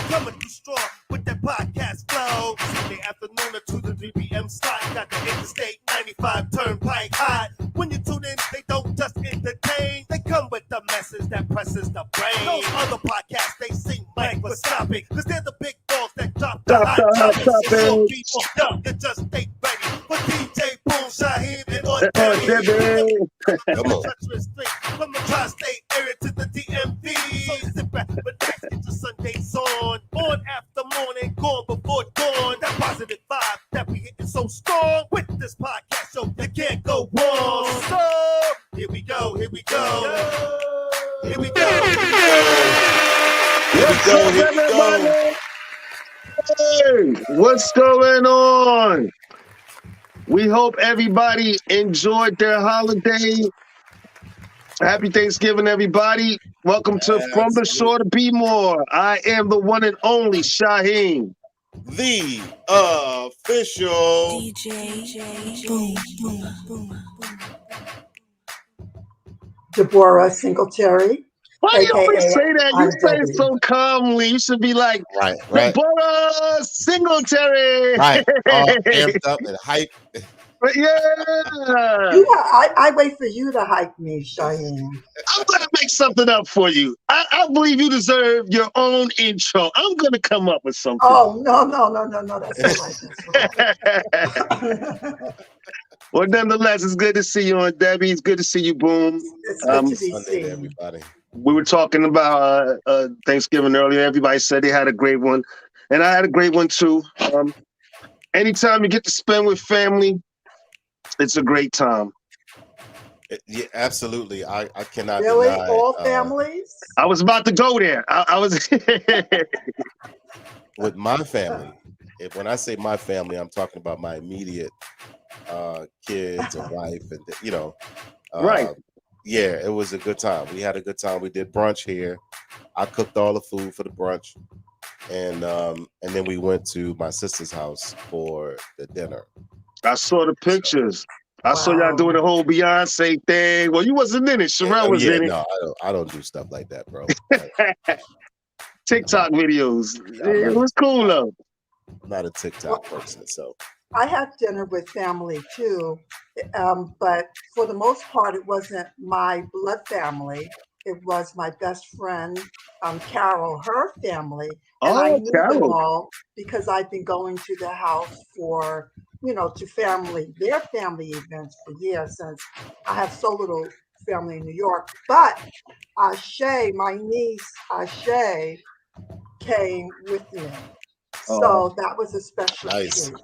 coming through strong with that podcast flow. Sunday afternoon at 2 to 3 p.m. slot. Got the Interstate 95 turnpike hot. When you tune in, they don't just entertain. They come with the message that presses the brain. Those other podcasts, they seem microscopic, cause they're the big dogs that drop the hot topics. It's gonna be fucked up, you just stay ready for DJ Boom, Shaheem, and on Come on. from the tri-state area to the DMV. So sit back, relax, get your Sundays on after morning, gone before dawn. That positive vibe that we hitting so strong with this podcast show, you can't go wrong. So here we go, here we go, here we go. What's up, everybody? Hey, what's going on? We hope everybody enjoyed their holiday. Happy Thanksgiving, everybody. Welcome to From the Shore to Be More. I am the one and only Shaheem. The official DJ Boom, Boom, Boom, Boom. Deborah Singletary. Why do you always AKA say that? You I'm say it Debbie. so calmly. You should be like, right. Deborah Singletary. Right. All amped up and hype. But yeah. I wait for you to hype me, Cheyenne. I'm going to make something up for you. I believe you deserve your own intro. I'm going to come up with something. Oh, no. That's not right. Well, nonetheless, it's good to see you on Debbie. It's good to see you, Boom. It's good to be Sunday, seen. everybody. We were talking about Thanksgiving earlier. Everybody said they had a great one. And I had a great one, too. Anytime you get to spend with family, it's a great time. Yeah, absolutely. I cannot Really? deny. All families? I was about to go there. I was... With my family, when I say my family, I'm talking about my immediate kids and wife, and right. Yeah, it was a good time. We had a good time. We did brunch here. I cooked all the food for the brunch, and then we went to my sister's house for the dinner. I saw the pictures. I saw y'all doing the whole Beyonce thing. Well, you wasn't in it. Sherelle was in it. No, I don't do stuff like that, bro. TikTok videos. It was cool though. I'm not a TikTok person, so. I had dinner with family too, but for the most part, it wasn't my blood family. It was my best friend, Carol, her family. And I knew them all because I've been going to the house for, to their family events for years, since I have so little family in New York. But Ashe, my niece Ashe, came with me. So that was a special nice. treat.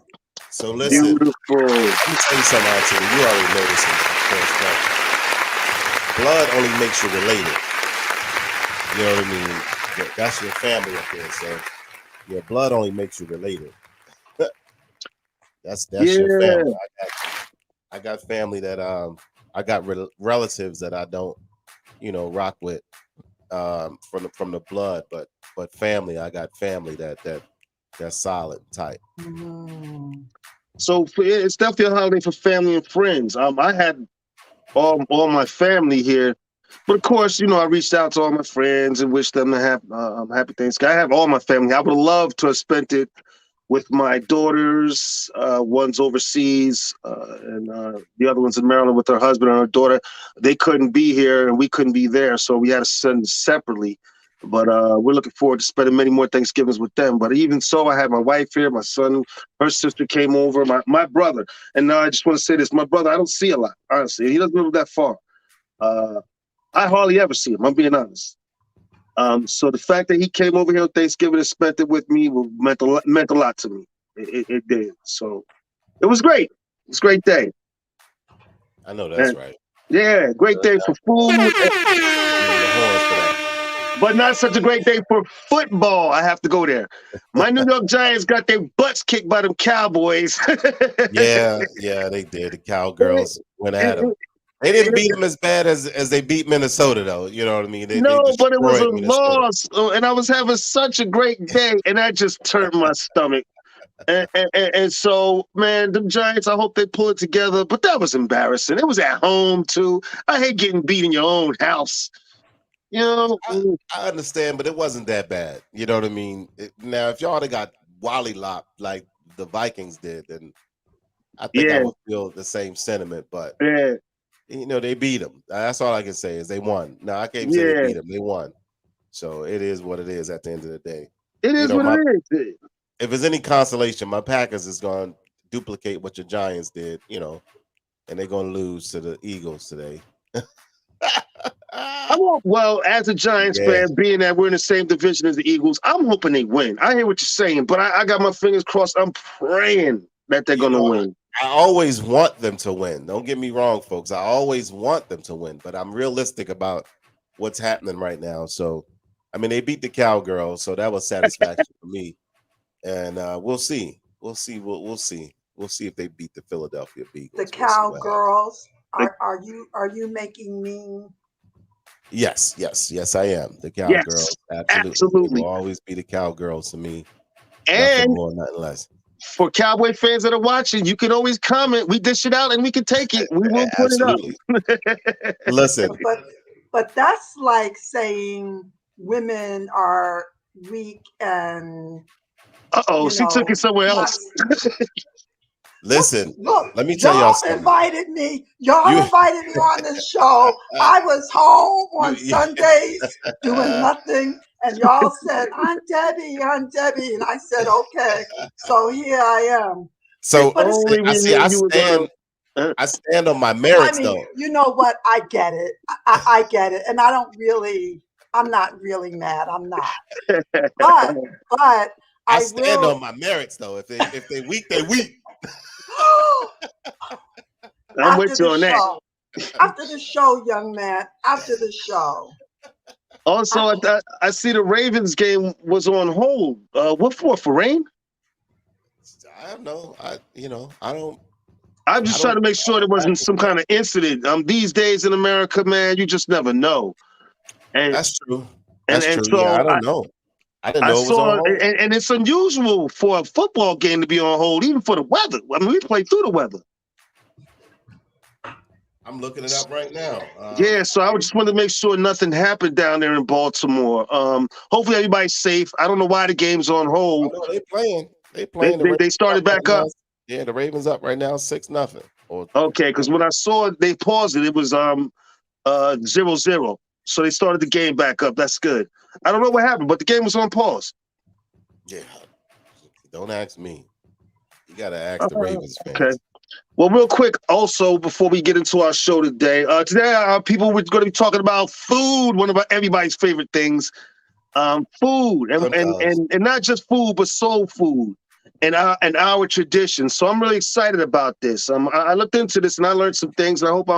So listen, beautiful. Let me tell you something, actually. You already know this, of course, but blood only makes you related. You know what I mean? That's your family up there, so your blood only makes you related. That's your family. I got family that I got relatives that I don't, rock with from the blood, but family, I got family that's solid and tight. Mm-hmm. So it's definitely a holiday for family and friends. I had all my family here, but of course, I reached out to all my friends and wished them to have happy Thanksgiving. I have all my family. I would have loved to have spent it with my daughters. One's overseas, and the other one's in Maryland with her husband and her daughter. They couldn't be here, and we couldn't be there, so we had to send separately. But we're looking forward to spending many more Thanksgivings with them. But even so, I had my wife here, my son, her sister came over, my brother. And now I just want to say this. My brother, I don't see a lot, honestly. He doesn't live that far. I hardly ever see him, I'm being honest. So the fact that he came over here on Thanksgiving and spent it with me meant a lot to me. It did. So it was great. It was a great day. I know that's right. Yeah, great day for food. But not such a great day for football. I have to go there. My New York Giants got their butts kicked by them Cowboys. yeah, they did. The Cowgirls went at them. They didn't beat them as bad as they beat Minnesota, though. You know what I mean? They but it was a Minnesota. loss, and I was having such a great day, and that just turned my stomach. And so, man, them Giants, I hope they pull it together. But that was embarrassing. It was at home, too. I hate getting beat in your own house. You know, I understand, but it wasn't that bad. You know what I mean? Now, if y'all had got Wally lopped like the Vikings did, then I think I yeah, would feel the same sentiment. But yeah, they beat them. That's all I can say is they won. No, I can't say they yeah. beat them. They won. So it is what it is at the end of the day. It is what My it is. if there's any consolation, my Packers is going to duplicate what your Giants did. And they're going to lose to the Eagles today. Well, as a Giants Yeah. fan, being that we're in the same division as the Eagles, I'm hoping they win. I hear what you're saying, but I got my fingers crossed. I'm praying that they're going to win. I always want them to win. Don't get me wrong, folks. I always want them to win, but I'm realistic about what's happening right now. So, I mean, they beat the Cowgirls, so that was satisfaction for me. And we'll see. We'll see. We'll see. We'll see if they beat the Philadelphia Eagles. The Cowgirls. Are you making me? Yes, I am. The Cowgirls, absolutely. They will always be the Cowgirls to me. And nothing more, nothing less. For Cowboy fans that are watching, you can always comment. We dish it out and we can take it. We will put Absolutely. it up. Listen. But that's like saying women are weak and. She took it somewhere else. Listen, look, let me tell y'all Y'all something. invited me on this show. I was home on Sundays doing nothing. And y'all said, Aunt Debbie. And I said, okay. So here I am. So I stand on my merits, though. You know what? I get it. I get it. And I'm not really mad. I'm not. But I stand on my merits, though. If they weak, they weak. I'm with you on that. After the show, young man. After the show. Also, I see the Ravens game was on hold. What for? For rain? I don't know. I don't. I'm just trying to make sure there wasn't some kind of incident. These days in America, man, you just never know. And that's true. That's true. So I don't know. I didn't know it was on hold. And it's unusual for a football game to be on hold, even for the weather. I mean, we play through the weather. I'm looking it up right now. So I just wanted to make sure nothing happened down there in Baltimore. Hopefully everybody's safe. I don't know why the game's on hold. They playing. They started back up. Yeah, the Ravens up right now, 6-0. Okay, because when I saw it, they paused it. It was 0-0. So they started the game back up. That's good. I don't know what happened, but the game was on pause. Yeah. Don't ask me. You got to ask the Ravens fans. Okay. Well, real quick, also, before we get into our show today, people we're going to be talking about food, one of everybody's favorite things. Food, and not just food, but soul food and our tradition. So I'm really excited about this. I looked into this and I learned some things, and I hope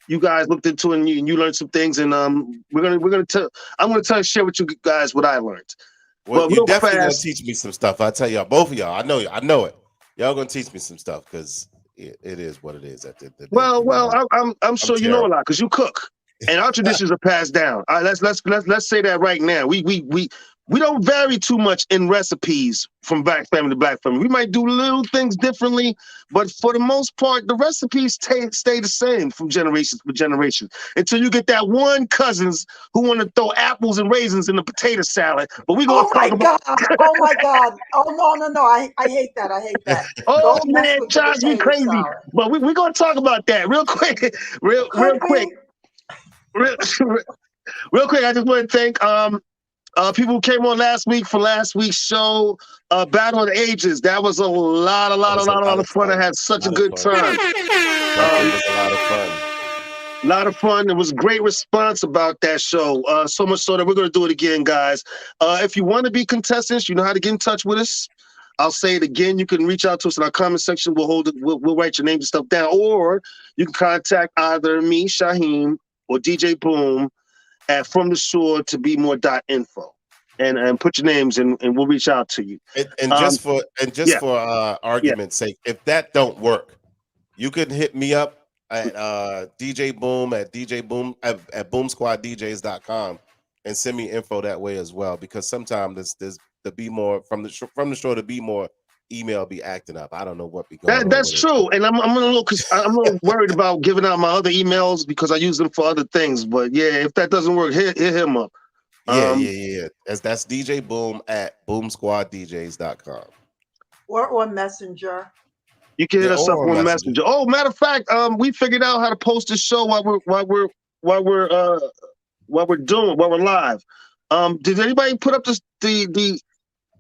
you guys looked into it and you learned some things. And I'm gonna share with you guys what I learned. Well, you definitely gonna teach me some stuff. I tell y'all, both of y'all. I know it. Y'all gonna teach me some stuff because it is what it is at the end of the day. Well, I'm sure you know a lot because you cook, and our traditions are passed down. All right, let's say that right now. We don't vary too much in recipes from black family to black family. We might do little things differently, but for the most part, the recipes stay the same from generations to generations until you get that one cousins who want to throw apples and raisins in the potato salad. But we gonna talk about. Oh my God! Oh no! I hate that. I hate that. Oh man, drives me crazy. Salad. But we're gonna talk about that real quick. Real quick. I just want to thank people who came on last week for last week's show, Battle of the Ages. That was a lot of fun. I had such a good time. It was a lot of fun. A lot of fun. There was great response about that show. So much so that we're going to do it again, guys. If you want to be contestants, you know how to get in touch with us. I'll say it again. You can reach out to us in our comment section. We'll write your names and stuff down. Or you can contact either me, Shaheem, or DJ Boom at FromTheShore2BeMore.info, and put your names and we'll reach out to you. And just for argument's sake, if that don't work, you can hit me up at DJ Boom at boomsquaddjs.com and send me info that way as well, because sometimes there's the Be More from the shore to Be More email be acting up. I don't know what be going on. That's with true, and I'm a little worried about giving out my other emails because I use them for other things. But yeah, if that doesn't work, hit him up. Yeah. That's DJ Boom at boomsquaddjs.com. Or on Messenger. You can hit Yeah, us or up on on Messenger. Messenger. Oh, matter of fact, we figured out how to post the show while we're live. Did anybody put up the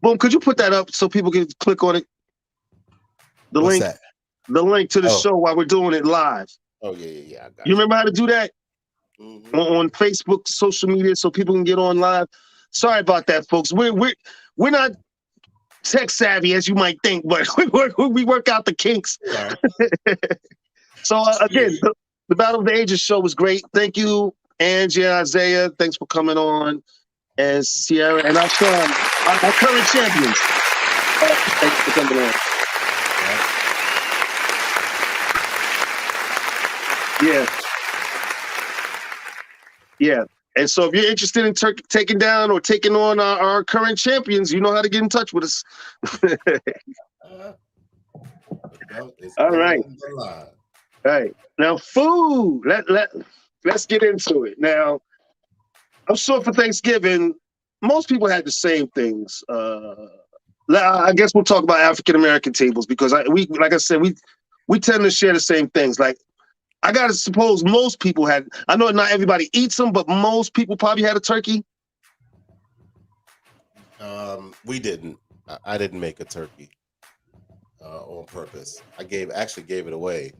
Boom? Could you put that up so people can click on it? The What's link, that? the link to the Oh. show while we're doing it live. Oh yeah. I got You remember how to do that Mhm. on Facebook, social media, so people can get on live? Sorry about that, folks. We're not tech savvy as you might think, but we work out the kinks. Yeah. So again, the Battle of the Ages show was great. Thank you, Angie and Isaiah. Thanks for coming on, and Sierra and our current champions. Thanks for coming on. Yeah. And so if you're interested in taking down or taking on our current champions, you know how to get in touch with us. All right. All right. Now, food. Let's get into it. Now, I'm sure for Thanksgiving, most people had the same things. I guess we'll talk about African American tables because we tend to share the same things. Like, I gotta suppose most people had. I know not everybody eats them, but most people probably had a turkey. We didn't. I didn't make a turkey on purpose. I actually gave it away.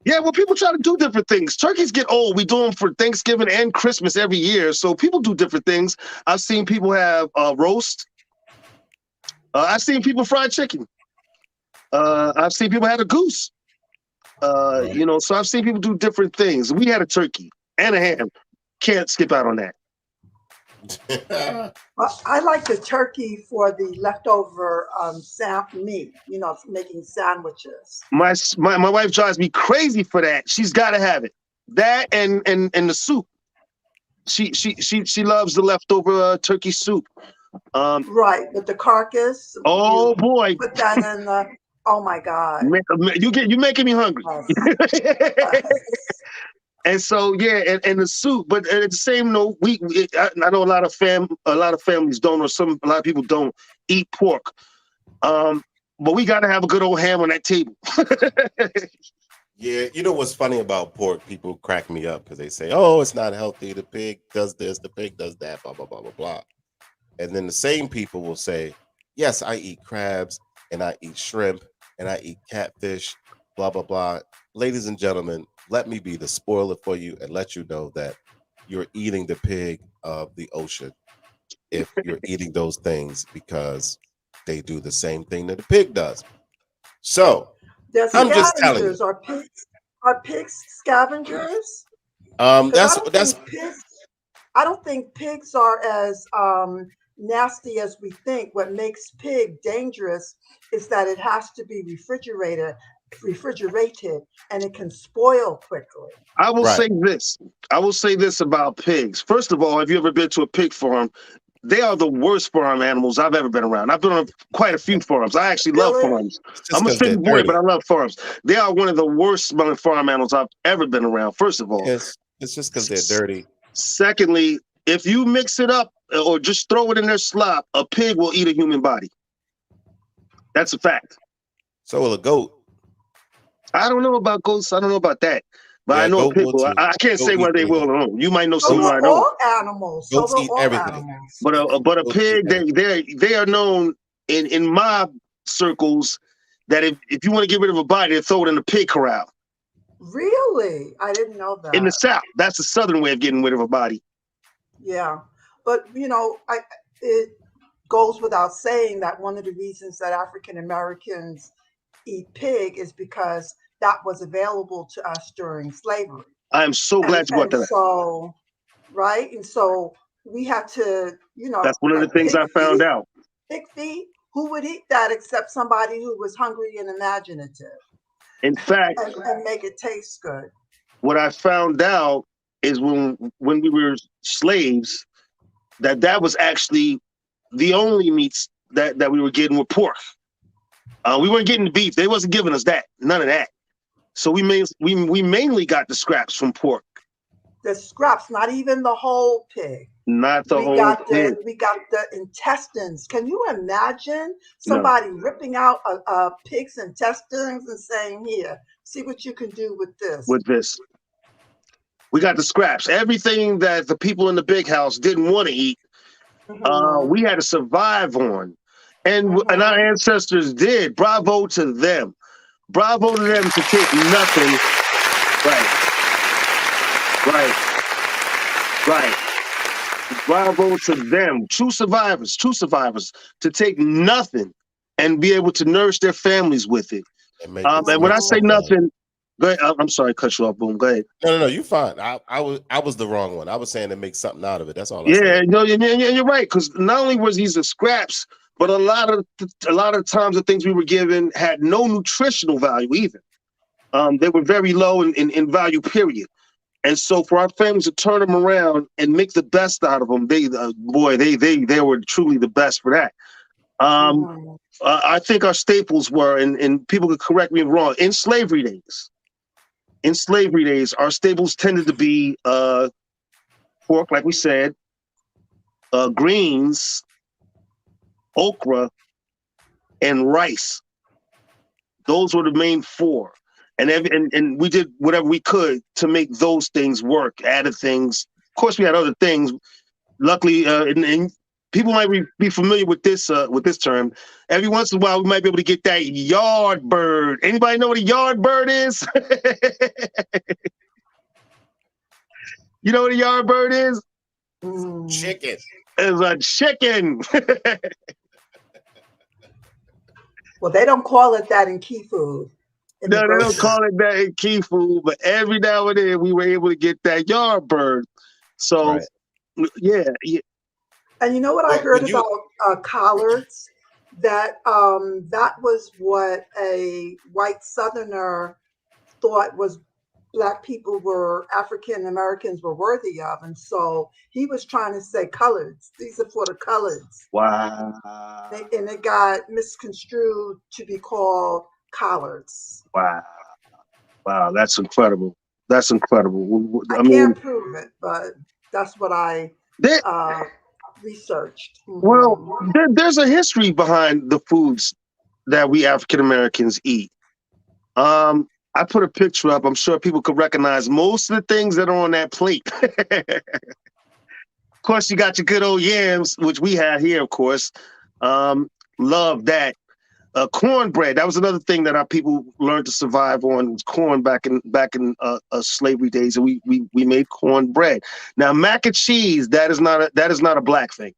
Yeah, well, people try to do different things. Turkeys get old. We do them for Thanksgiving and Christmas every year, so people do different things. I've seen people have roast. I've seen people fry chicken. I've seen people have a goose. Right. So I've seen people do different things. We had a turkey and a ham. Can't skip out on that. Well, I like the turkey for the leftover meat, making sandwiches. My wife drives me crazy for that. She's got to have it. That and the soup. She loves the leftover turkey soup. Right, with the carcass. Oh boy! Put that in the. Oh my God! You're making me hungry. Yes. And so yeah, and the soup. But at the same note, I know a lot of families don't, or a lot of people don't eat pork. But we got to have a good old ham on that table. Yeah, you know what's funny about pork? People crack me up because they say, "Oh, it's not healthy. The pig does this, the pig does that, blah blah blah blah blah." And then the same people will say, "Yes, I eat crabs and I eat shrimp and I eat catfish, blah blah blah." Ladies and gentlemen, let me be the spoiler for you and let you know that you're eating the pig of the ocean if you're eating those things because they do the same thing that the pig does. So I'm just telling you. Are pigs scavengers? That's I don't think pigs are as nasty as we think. What makes pig dangerous is that it has to be refrigerated, and it can spoil quickly. I will say this about pigs. First of all, have you ever been to a pig farm? They are the worst farm animals I've ever been around. I've been on quite a few farms. I actually love farms. I'm a city boy, but I love farms. They are one of the worst smelling farm animals I've ever been around, first of all. It's just because they're dirty. Secondly, if you mix it up or just throw it in their slop, a pig will eat a human body. That's a fact. So will a goat. I don't know about goats. I don't know about that. But Yeah, I know a pig will will. too. I can't say whether they will or don't. You might know So someone I are know. all animals. Goats So are eat all everything. animals. But a pig, they are known in my circles that if you want to get rid of a body, they throw it in a pig corral. Really? I didn't know that. In the South, that's the Southern way of getting rid of a body. Yeah, but it goes without saying that one of the reasons that African Americans eat pig is because that was available to us during slavery. I am so glad you brought that up. So, right, and so we had to, That's one of the things I found out. Pig feet. Who would eat that except somebody who was hungry and imaginative? In fact, and make it taste good. What I found out is when we were slaves, that was actually the only meats that we were getting were pork. We weren't getting the beef. They wasn't giving us that. None of that. So we mainly got the scraps from pork, The scraps, not even the whole pig. not the We whole got pig. the intestines. Can you imagine No. somebody ripping out a pig's intestines and saying, "Here, see what you can do with this"? With this, we got the scraps. Everything that the people in the big house didn't want to eat, Mhm. we had to survive on, and our ancestors did. Bravo to them. Bravo to them to take nothing. Right. Bravo to them. True survivors to take nothing and be able to nourish their families with it. And make And when I say something out of it. nothing, go ahead. I'm sorry, cut you off. Boom. Go ahead. No, you're fine. I was the wrong one. I was saying to make something out of it. That's all I Yeah, said. no, you're right. Because not only was these the scraps, but a lot of times the things we were given had no nutritional value either. They were very low in value, period. And so for our families to turn them around and make the best out of them, they were truly the best for that. I think our staples were, and people could correct me if I'm wrong, in slavery days, our staples tended to be pork, like we said, greens, okra, and rice. Those were the main four. And we did whatever we could to make those things work, added things. Of course, we had other things. Luckily, and people might be familiar with this term. Every once in a while, we might be able to get that yard bird. Anybody know what a yard bird is? You know what a yard bird is? Chicken. It's a chicken. Well, they don't call it that in Key Food. No, they don't call it that in Key Food, but every now and then we were able to get that yard bird. So, Right. yeah. And you know what I heard about collards? That that was what a white Southerner thought was Black people were African Americans were worthy of, and so he was trying to say coloreds. These are for the coloreds. Wow. And it got misconstrued to be called collards. Wow, that's incredible. That's incredible. I can't prove it, but that's what I researched. Well, there's a history behind the foods that we African Americans eat. I put a picture up. I'm sure people could recognize most of the things that are on that plate. Of course, you got your good old yams, which we had here, of course. Love that. Cornbread. That was another thing that our people learned to survive on, was corn back in slavery days, and we made cornbread. Now, mac and cheese, that is not a Black thing.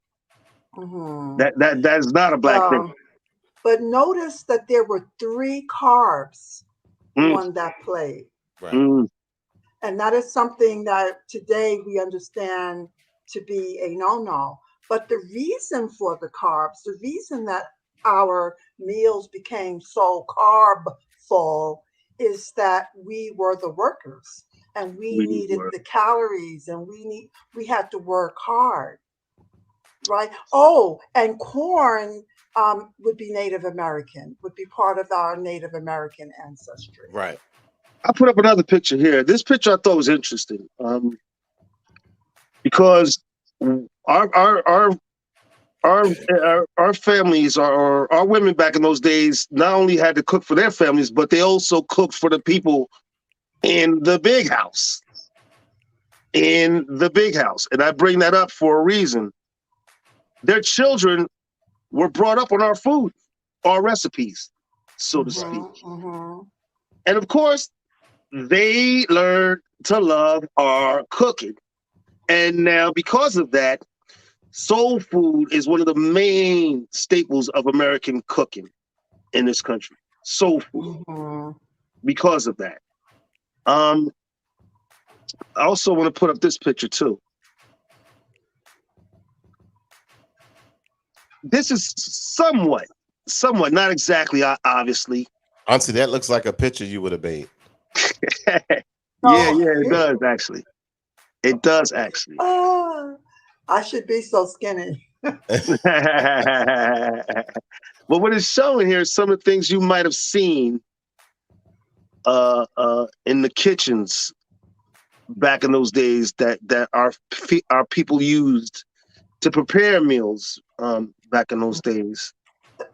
That is not a Black thing. But notice that there were 3 carbs on that plate. Right. And that is something that today we understand to be a no-no. But the reason for the carbs, the reason that our meals became so carb-full is that we were the workers and we needed the calories, and we had to work hard, right? Oh, and corn would be Native American, would be part of our Native American ancestry. Right. I put up another picture here. This picture I thought was interesting, because our families, our women back in those days, not only had to cook for their families, but they also cooked for the people in the big house. And I bring that up for a reason. Their children were brought up on our food, our recipes, so to speak. And of course, they learned to love our cooking. And now, because of that, soul food is one of the main staples of American cooking in this country. Soul food. Because of that. I also want to put up this picture too. This is somewhat, not exactly, obviously. Honestly, that looks like a picture you would have made. Yeah, it does actually. It does actually. I should be so skinny. But what it's showing here is some of the things you might have seen in the kitchens back in those days that our people used to prepare meals back in those days.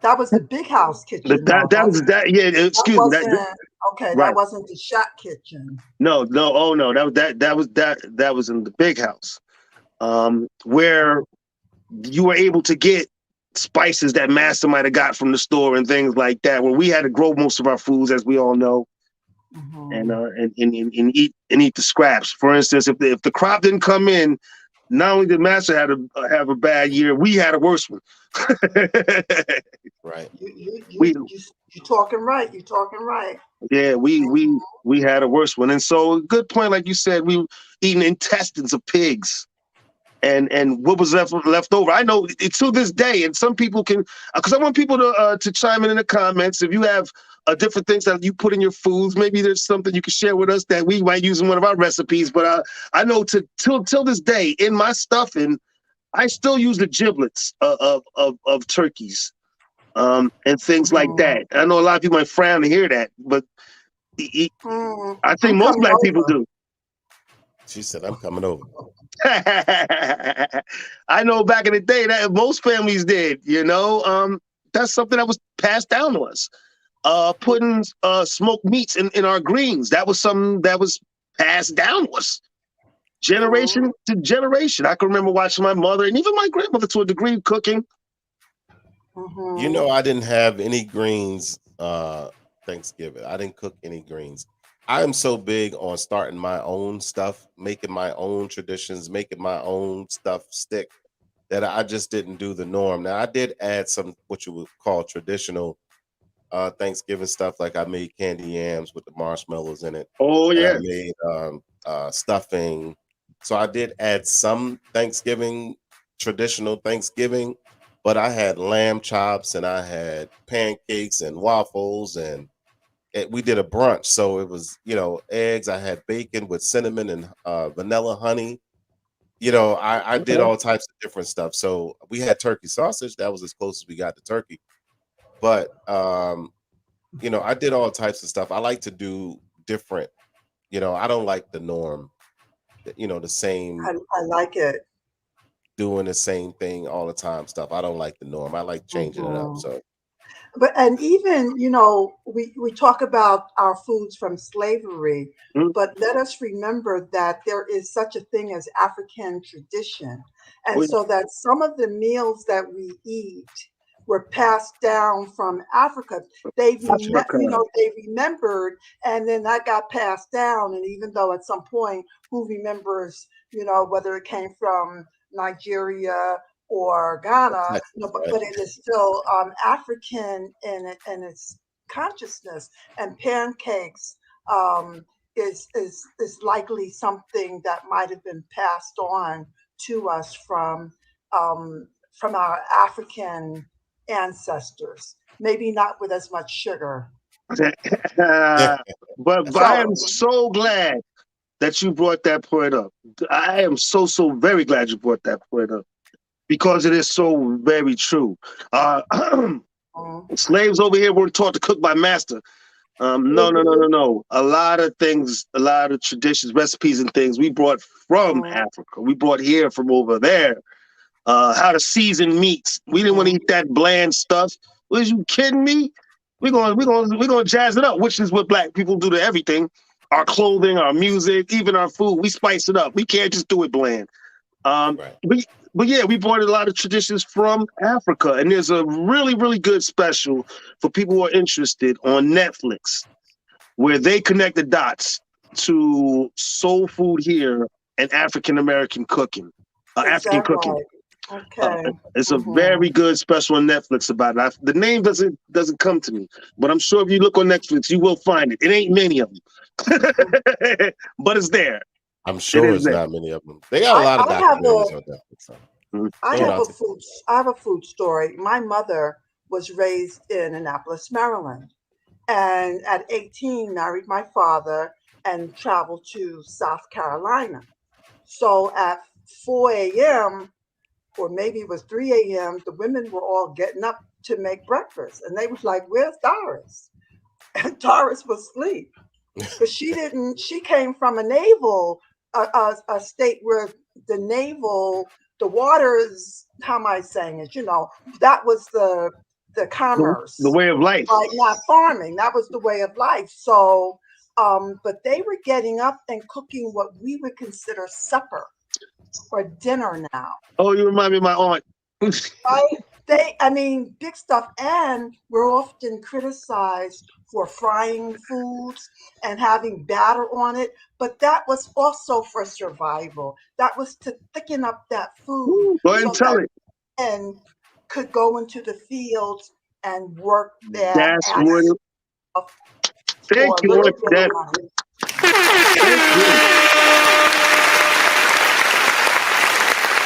That was the big house kitchen, though. That was that. Yeah, That excuse me. wasn't okay. Right. That wasn't the shack kitchen. No. Oh no. That was in the big house, where you were able to get spices that master might have got from the store and things like that. Where we had to grow most of our foods, as we all know, and eat the scraps. For instance, if the crop didn't come in, not only did master have a bad year, we had a worse one. Right. You're talking right. You're talking right. Yeah, we had a worse one. And so, good point, like you said, we eating intestines of pigs. And what was left over? I know to this day, and some people can, because I want people to chime in the comments. If you have different things that you put in your foods, maybe there's something you can share with us that we might use in one of our recipes. But I know till this day, in my stuffing, I still use the giblets of turkeys, and things like that. I know a lot of people might frown to hear that, but I think most black people do. She said, "I'm coming over." I know back in the day that most families did, that's something that was passed down to us. Putting smoked meats in our greens, that was something that was passed down to us generation to generation. I can remember watching my mother and even my grandmother to a degree cooking. I didn't have any greens Thanksgiving. I didn't cook any greens. I am so big on starting my own stuff, making my own traditions, making my own stuff stick, that I just didn't do the norm. Now, I did add some what you would call traditional Thanksgiving stuff, like I made candy yams with the marshmallows in it. Oh, And yeah. I made stuffing. So I did add some traditional Thanksgiving, but I had lamb chops and I had pancakes and waffles, and we did a brunch. So it was, eggs. I had bacon with cinnamon and vanilla honey. I did all types of different stuff. So we had turkey sausage. That was as close as we got to turkey. But, I did all types of stuff. I like to do different, I don't like the norm, the same. I like it. Doing the same thing all the time stuff. I don't like the norm. I like changing it up. So, and even we talk about our foods from slavery, but let us remember that there is such a thing as African tradition, and so that some of the meals that we eat were passed down from Africa. They remembered, and then that got passed down. And even though at some point, who remembers, whether it came from Nigeria or Ghana, but it is still African in its consciousness. And pancakes is likely something that might have been passed on to us from our African ancestors. Maybe not with as much sugar. But I am so glad that you brought that point up. I am so very glad you brought that point up, because it is so very true. Slaves over here weren't taught to cook by master. No. A lot of things, a lot of traditions, recipes, and things we brought from Africa. We brought here from over there. How to season meats. We didn't want to eat that bland stuff. Was you kidding me? We're gonna jazz it up, which is what black people do to everything. Our clothing, our music, even our food. We spice it up. We can't just do it bland. But yeah, we brought a lot of traditions from Africa, and there's a really, really good special for people who are interested on Netflix, where they connect the dots to soul food here and African American cooking, African cooking. Okay. It's a very good special on Netflix about it. The name doesn't come to me, but I'm sure if you look on Netflix, you will find it. It ain't many of them, but it's there. I'm sure it's not many of them. They got a lot of documentaries on Netflix. I have a food story. My mother was raised in Annapolis, Maryland, and at 18 married my father and traveled to South Carolina. So at 4 a.m., or maybe it was 3 a.m., the women were all getting up to make breakfast. And they was like, where's Doris? And Doris was asleep because she came from a naval, a state where the waters, how am I saying it? That was the The commerce, way of life. like not farming. That was the way of life. So, but they were getting up and cooking what we would consider supper or dinner now. Oh, you remind me of my aunt. Right? I mean, big stuff. And we're often criticized for frying foods and having batter on it. But that was also for survival. That was to thicken up that food Go ahead so and tell that it. men could go into the fields and work their That's ass what. off Thank for a you, little Aunt. bit of That. money. Thank you.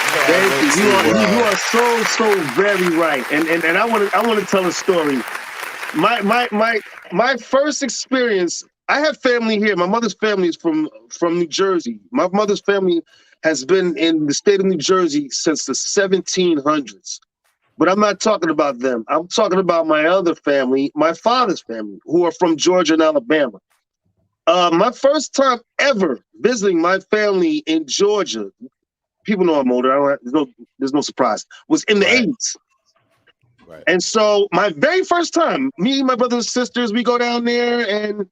Yeah, I Thank went you. You to are so very right. And I want to tell a story. My first experience. I have family here. My mother's family is from New Jersey. My mother's family has been in the state of New Jersey since the 1700s. But I'm not talking about them. I'm talking about my other family, my father's family, who are from Georgia and Alabama. My first time ever visiting my family in Georgia, people know I'm older. There's no surprise. Was in the Right. 80s. right. And so my very first time, me, my brothers and sisters, we go down there and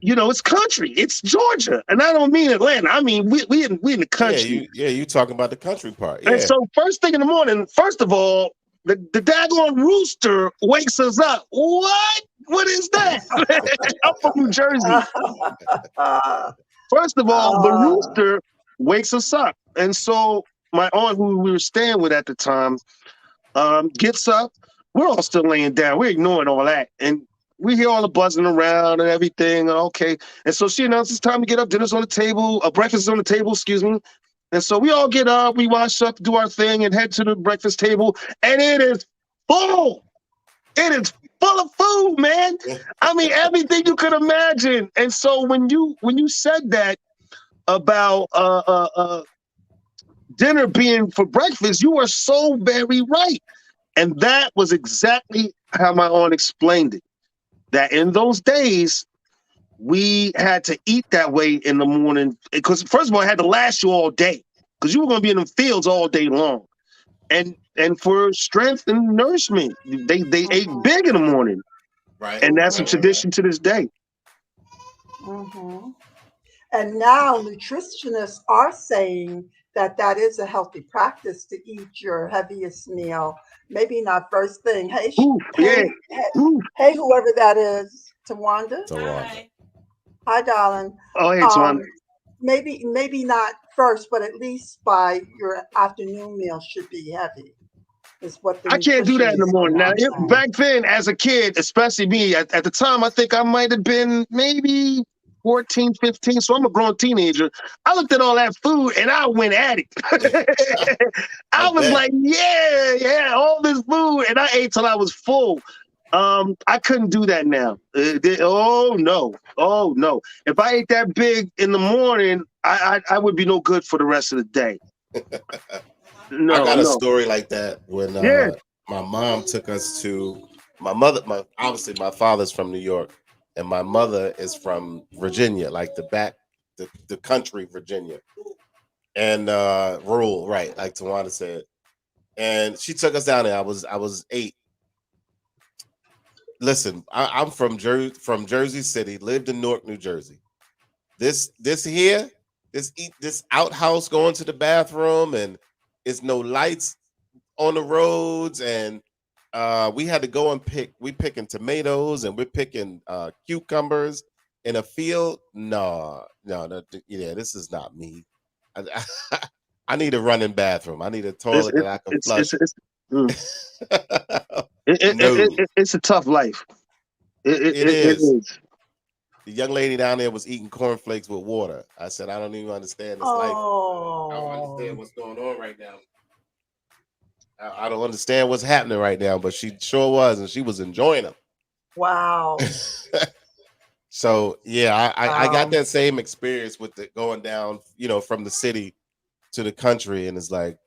it's country. It's Georgia. And I don't mean Atlanta. I mean we in the country. You talking about the country part. And Yeah. so first thing in the morning, first of all, the daggone rooster wakes us up. What is that? I'm from New Jersey. First of all, the rooster wakes us up. And so my aunt, who we were staying with at the time, gets up. We're all still laying down. We're ignoring all that. And we hear all the buzzing around and everything. Okay. And so she announces time to get up. Dinner's on the table. Breakfast is on the table, excuse me. And so we all get up, we wash up, do our thing, and head to the breakfast table. And it is full. It is full of food, man. I mean, everything you could imagine. And so when you said that about dinner being for breakfast, you are so very right. And that was exactly how my aunt explained it. That in those days, we had to eat that way in the morning because, first of all, it had to last you all day because you were going to be in the fields all day long. And for strength and nourishment, they ate big in the morning. Right. And that's a right, tradition to this day. Mm-hmm. And now nutritionists are saying that is a healthy practice to eat your heaviest meal. Maybe not first thing. Hey, Oof, yeah. Oof. hey, whoever that is, Tawanda. Tawanda. Hi, darling. Oh, hey, Tawanda. Maybe not first, but at least by your afternoon meal should be heavy. Is what the I can't do that in the nutritionists morning. Now, are saying. back then, as a kid, especially me, at the time, I think I might have been maybe 14, 15. So I'm a grown teenager. I looked at all that food and I went at it. I was like, yeah, all this food. And I ate till I was full. I couldn't do that now. Oh no. If I ate that big in the morning, I would be no good for the rest of the day. No, I got a story like that when Yeah. my mom took us to obviously my father's from New York and my mother is from Virginia, like the country Virginia, and rural, right, like Tawanda said. And she took us down there. I was 8. Listen, I'm from Jersey City, lived in Newark, New Jersey. This outhouse going to the bathroom, and it's no lights on the roads, and we had to go and we picking tomatoes and we're picking cucumbers in a field. No, this is not me. I need a running bathroom. I need a toilet that I can flush. It's a tough life. It is. The young lady down there was eating cornflakes with water. I said, I don't even understand this life. I don't understand what's going on right now. I don't understand what's happening right now, but she sure was, and she was enjoying them. Wow. So yeah, I got that same experience with going down, from the city to the country, and it's like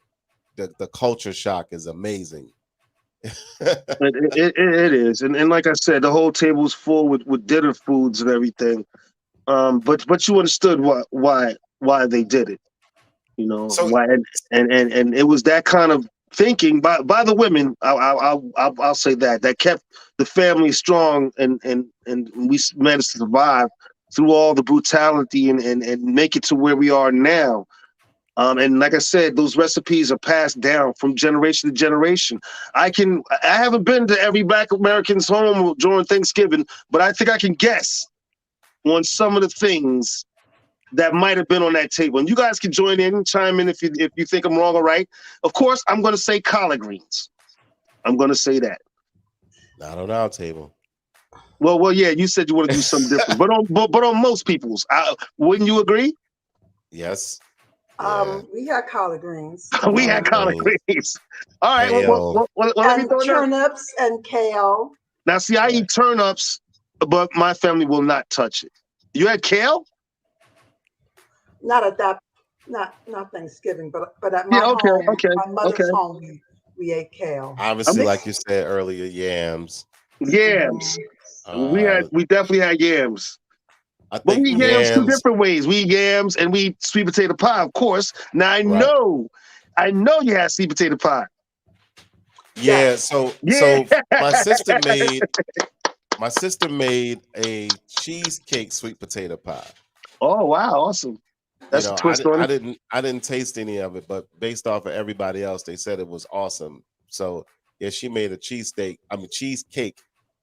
the culture shock is amazing. It is, and like I said, the whole table's full with dinner foods and everything. But you understood why they did it, you know, So why, and it was that kind of thinking by the women. I'll say that kept the family strong, and we managed to survive through all the brutality and make it to where we are now. And like I said, those recipes are passed down from generation to generation. I haven't been to every Black American's home during Thanksgiving, but I think I can guess on some of the things that might have been on that table. And you guys can join in, chime in if you think I'm wrong or right. Of course, I'm going to say collard greens. I'm going to say that. not on our table. Well, yeah. You said you want to do something different, but on most people's, wouldn't you agree? Yes. Yeah. We had collard greens. We had collard greens. All right. Well, let me And throw it out. turnips and kale. Now, see, I eat turnips, but my family will not touch it. You had kale? Not at that, not Thanksgiving, but at my Yeah, okay, home, okay, my mother's okay. home, we ate kale. Obviously, like you said earlier, yams. Yams. We definitely had yams. I But think we eat yams two yams. different ways. We eat yams and we eat sweet potato pie, of course. Now I know you had sweet potato pie. Yeah. So Yeah. my sister made a cheesecake sweet potato pie. Oh wow, awesome. That's a twist on it. I didn't taste any of it, but based off of everybody else, they said it was awesome. So yeah, she made a cheesecake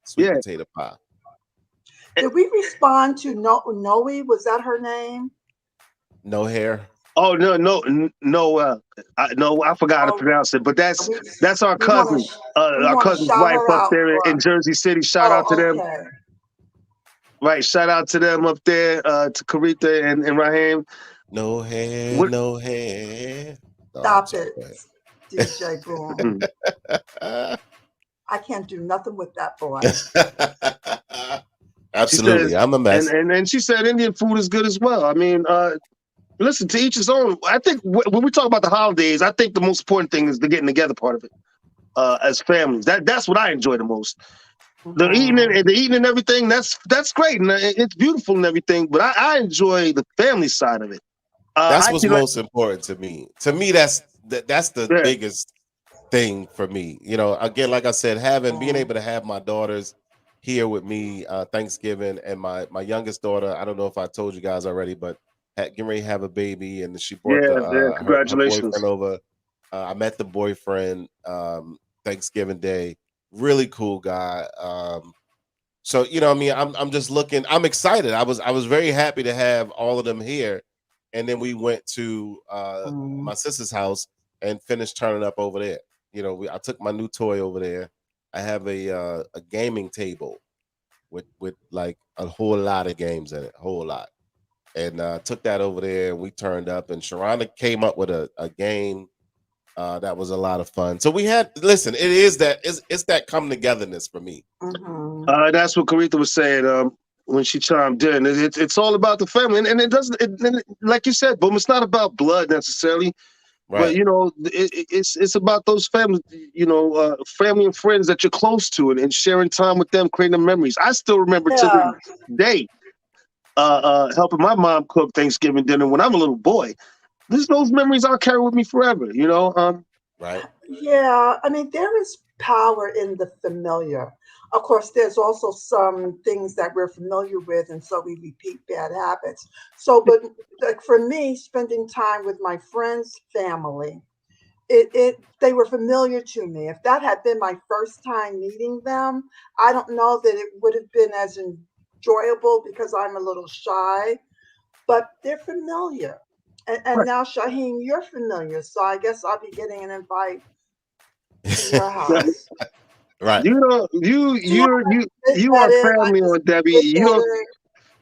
sweet potato pie. Did we respond to Noe? Was that her name? No hair. Oh no, I forgot how to pronounce it, but that's our cousin, our cousin's wife up there in Jersey City. Shout out to them. Right, shout out to them up there, to Karita and Raheem. No hair, no hair. Stop it, DJ Boom. I can't do nothing with that boy. Absolutely, said, I'm a mess. And she said Indian food is good as well. I mean, listen, to each his own. I think when we talk about the holidays, I think the most important thing is the getting together part of it, as families. That's what I enjoy the most. The eating and everything. That's great, and it's beautiful and everything. But I enjoy the family side of it. That's what's most important to me. To me, that's the biggest thing for me. You know, again, like I said, being able to have my daughters here with me Thanksgiving, and my youngest daughter, I don't know if I told you guys already, but getting ready to have a baby, and she brought congratulations. her boyfriend over. I met the boyfriend Thanksgiving Day. Really cool guy. So you know, I mean, I'm just looking. I'm excited. I was very happy to have all of them here, and then we went to my sister's house and finished turning up over there. You know, I took my new toy over there. I have a gaming table with like a whole lot of games in it, whole lot, and took that over there and we turned up. And Sharonda came up with a game that was a lot of fun. So we had it's that come togetherness for me. That's what Karita was saying when she chimed in. It's all about the family, and it doesn't. Like you said, Boom, it's not about blood necessarily. Right. But you know, it's about those family, family and friends that you're close to, and sharing time with them, creating memories. I still remember to this day, helping my mom cook Thanksgiving dinner when I'm a little boy. Those memories I'll carry with me forever. You know. Right. Yeah, I mean, there is power in the familiar. Of course, there's also some things that we're familiar with, and so we repeat bad habits. So, but like for me, spending time with my friends' family, they were familiar to me. If that had been my first time meeting them, I don't know that it would have been as enjoyable because I'm a little shy, but they're familiar. And now, Shaheem, you're familiar, so I guess I'll be getting an invite to your house. Right. You are family on Debbie.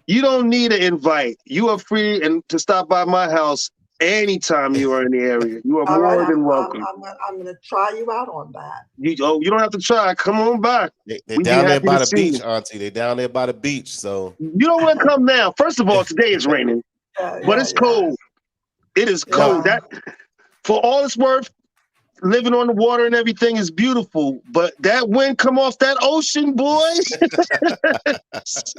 You don't need an invite. You are free and to stop by my house anytime you are in the area. You are more than welcome. I'm going to try you out on that. You don't have to try. Come on by. They're down there by the beach, Auntie. They're down there by the beach. So you don't want to come now. First of all, today is raining, but it's cold. It is cold. That, for all it's worth, living on the water and everything is beautiful, but that wind come off that ocean, boy,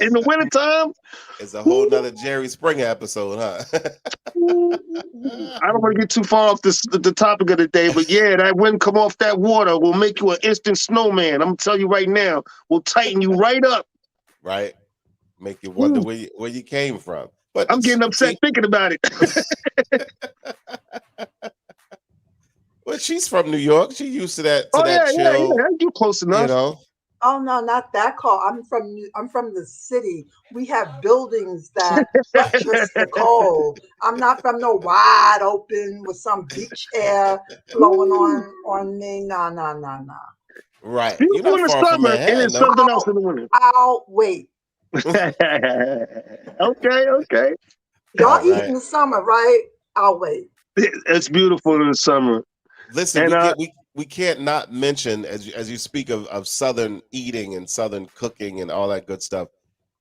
in the wintertime. It's a whole nother Jerry Springer episode, huh? I don't want to get too far off the topic of the day, but yeah, that wind come off that water will make you an instant snowman. I'm gonna tell you right now, will tighten you right up. Right? Make you wonder where you came from. But I'm getting upset thinking about it. Well, she's from New York. She used to that Yeah, chill. you close enough. You know. Oh no, not that cold. I'm from the city. We have buildings that buttress the cold. I'm not from no wide open with some beach air blowing on me. No. Right. You're Beautiful not in the far from summer, and Manhattan, it's though. something else in the winter. I'll wait. Okay. Y'all All eat right. in the summer, right? I'll wait. It's beautiful in the summer. Listen, And we can't not mention as you speak of Southern eating and Southern cooking and all that good stuff.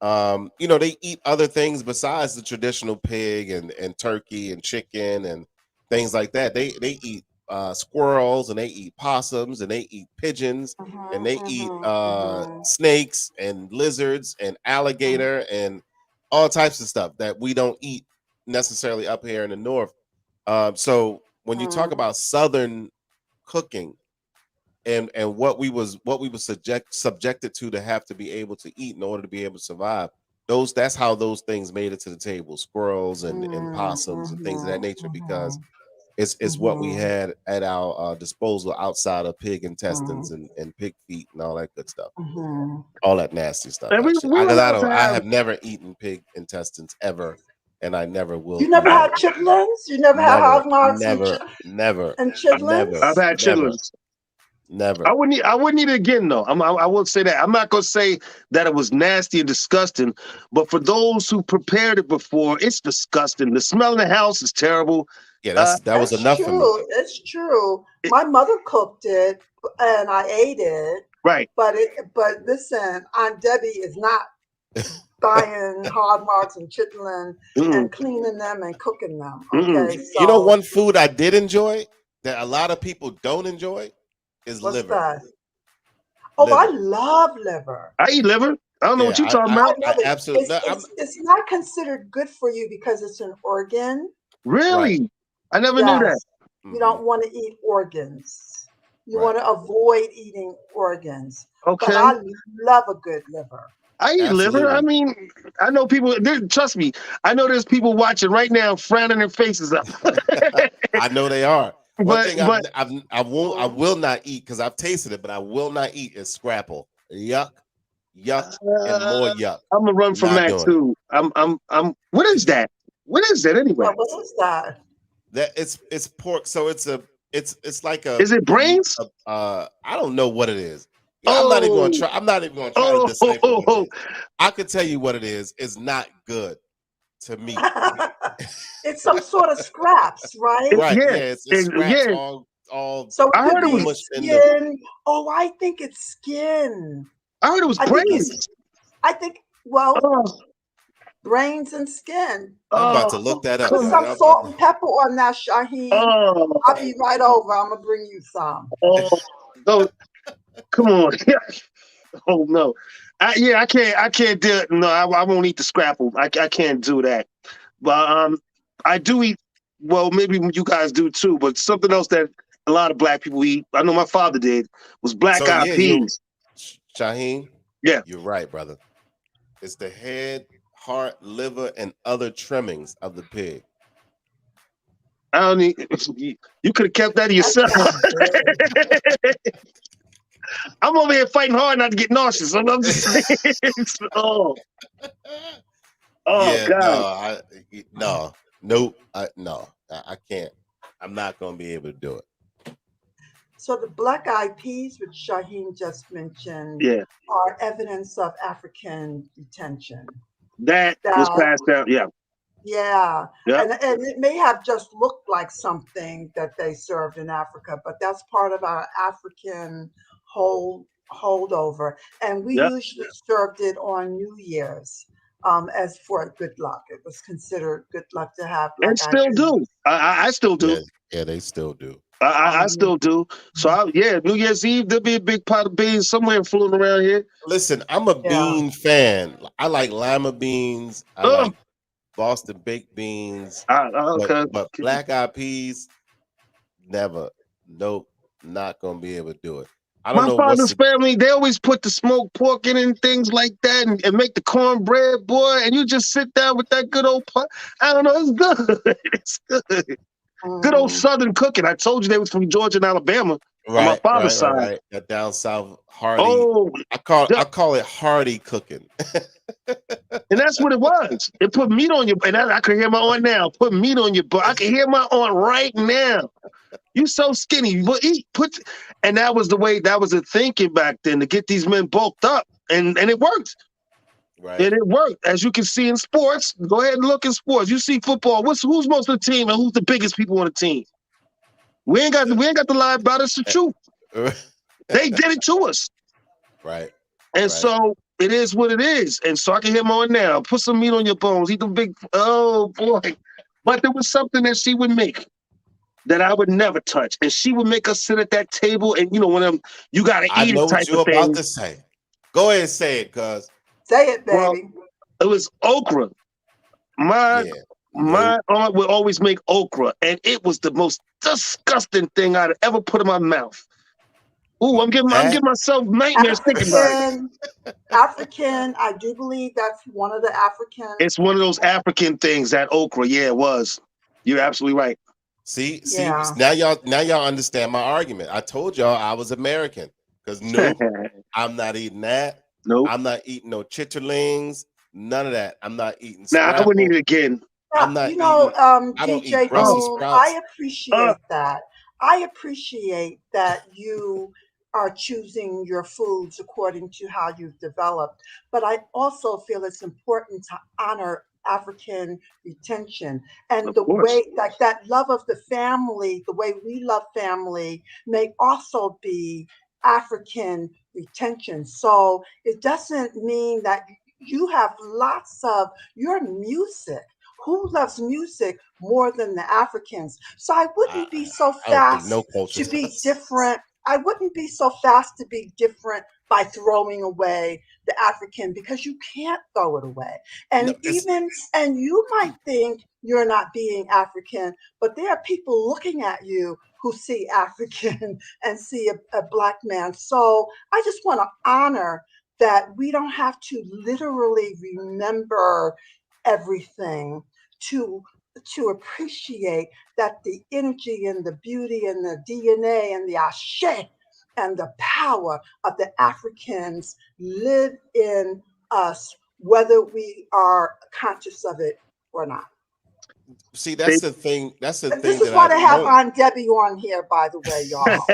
You know, they eat other things besides the traditional pig and turkey and chicken and things like that. They eat squirrels, and they eat possums, and they eat pigeons, and they eat snakes and lizards and alligator and all types of stuff that we don't eat necessarily up here in the north. So when you talk about Southern cooking and what we was subjected to have to be able to eat in order to be able to survive, that's how those things made it to the table: squirrels and possums and things of that nature, because it's what we had at our disposal outside of pig intestines and pig feet and all that good stuff, all that nasty stuff. And I have never eaten pig intestines ever, and I never will. You never had chitlins? You never had hog marks? Never. And chitlins? I've had chitlins. Never. I wouldn't eat it again though. I will say that. I'm not gonna say that it was nasty and disgusting, but for those who prepared it before, it's disgusting. The smell in the house is terrible. Yeah, that was enough for me. It's true. My mother cooked it and I ate it. Right. But listen, Aunt Debbie is not buying hog marks and chitlin and cleaning them and cooking them. Okay. So, you know, one food I did enjoy that a lot of people don't enjoy is what's liver. that? Oh, Liver. I love liver. I eat liver. I don't know what you're talking about. I absolutely. It's not considered good for you because it's an organ. Really? Right. I never knew that. You don't want to eat organs. You want to avoid eating organs. Okay. But I love a good liver. I eat liver. I mean, I know people. Trust me. I know there's people watching right now, frowning their faces up. I know they are. One thing I will not eat, because I've tasted it, but I will not eat is scrapple. Yuck, and more yuck. I'm gonna run from that too. I'm. What is that? What is that anyway? What is that? That it's pork. So it's like a. Is it brains? I don't know what it is. Yeah, I'm not even gonna try. I'm not even gonna try to decipher what it is. I could tell you what it is. It's not good to me. It's some sort of scraps, right? Right. Yeah. It's scraps all. So I heard it was skin. Oh, I think it's skin. I heard it was brains. I think brains and skin. I'm about to look that up. Put some salt and pepper on that, Shaheen. I'll be right over. I'm gonna bring you some. No, come on. Oh no. I can't do it. No, I won't eat the scrapple. I can't do that. But I do eat. Well, maybe you guys do too. But something else that a lot of black people eat, I know my father did, was black-eyed peas. Shaheen, yeah, you're right, brother. It's the head, heart, liver, and other trimmings of the pig. I don't need. You could have kept that to yourself. I'm over here fighting hard not to get nauseous. I'm just saying. Oh yeah, God. No, I can't. I'm not gonna be able to do it. So the black-eyed peas, which Shaheen just mentioned, are evidence of African detention. That was passed down, Yeah. And it may have just looked like something that they served in Africa, but that's part of our African holdover. And we usually served it on New Year's as for good luck. It was considered good luck to have. And still do. I still do. Yeah, they still do. I still do. So yeah, New Year's Eve there'll be a big pot of beans somewhere floating around here. Listen, I'm a Yeah. bean fan. I like lima beans. I Oh. like Boston baked beans. Okay. But black eyed peas, never. Nope, not gonna be able to do it. I don't My know father's family, they always put the smoked pork in and things like that and make the cornbread, boy, and you just sit down with that good old pot. I don't know, it's good. It's good. Good old Southern cooking. I told you they was from Georgia and Alabama on my father's side. Right. That down south hearty. Oh, I call it hearty cooking. and that's what it was. It put meat on your, and I can hear my aunt now. Put meat on your butt. I can hear my aunt right now. You so skinny. But and that was the way. That was the thinking back then to get these men bulked up, and it worked. Right. And it worked, as you can see in sports. Go ahead and look in sports. You see football. Who's most of the team, and who's the biggest people on the team? We ain't got to lie about it. It's the truth. They did it to us. Right. And so it is what it is. And so I can hear more now. Put some meat on your bones. Eat the big, oh boy. But there was something that she would make that I would never touch. And she would make us sit at that table and, when you got to I eat know it type what you're of thing. about to say. Go ahead and say it, cuz. Say it, baby. Well, it was okra. My aunt would always make okra, and it was the most disgusting thing I'd ever put in my mouth. Ooh, I'm giving myself nightmares thinking about it. African, I do believe that's one of the African. It's one of those African things, that okra. Yeah, it was. You're absolutely right. See, now y'all understand my argument. I told y'all I was American. Because no, I'm not eating that. Nope. I'm not eating no chitterlings. None of that. I'm not eating. I wouldn't eat it again. I'm not DJ Boom, I appreciate that. I appreciate that you are choosing your foods according to how you've developed. But I also feel it's important to honor African retention and the way, like that love of the family, the way we love family may also be African retention. So it doesn't mean that you have lots of your music. Who loves music more than the Africans? So I wouldn't be so fast to be different. I wouldn't be so fast to be different by throwing away the African, because you can't throw it away. And and you might think you're not being African, but there are people looking at you who see African and see a Black man. So I just want to honor that we don't have to literally remember everything to appreciate that the energy and the beauty and the DNA and the ashe and the power of the Africans live in us, whether we are conscious of it or not. See, that's the thing. That's the thing. This is why they have Aunt Debbie on here, by the way, y'all.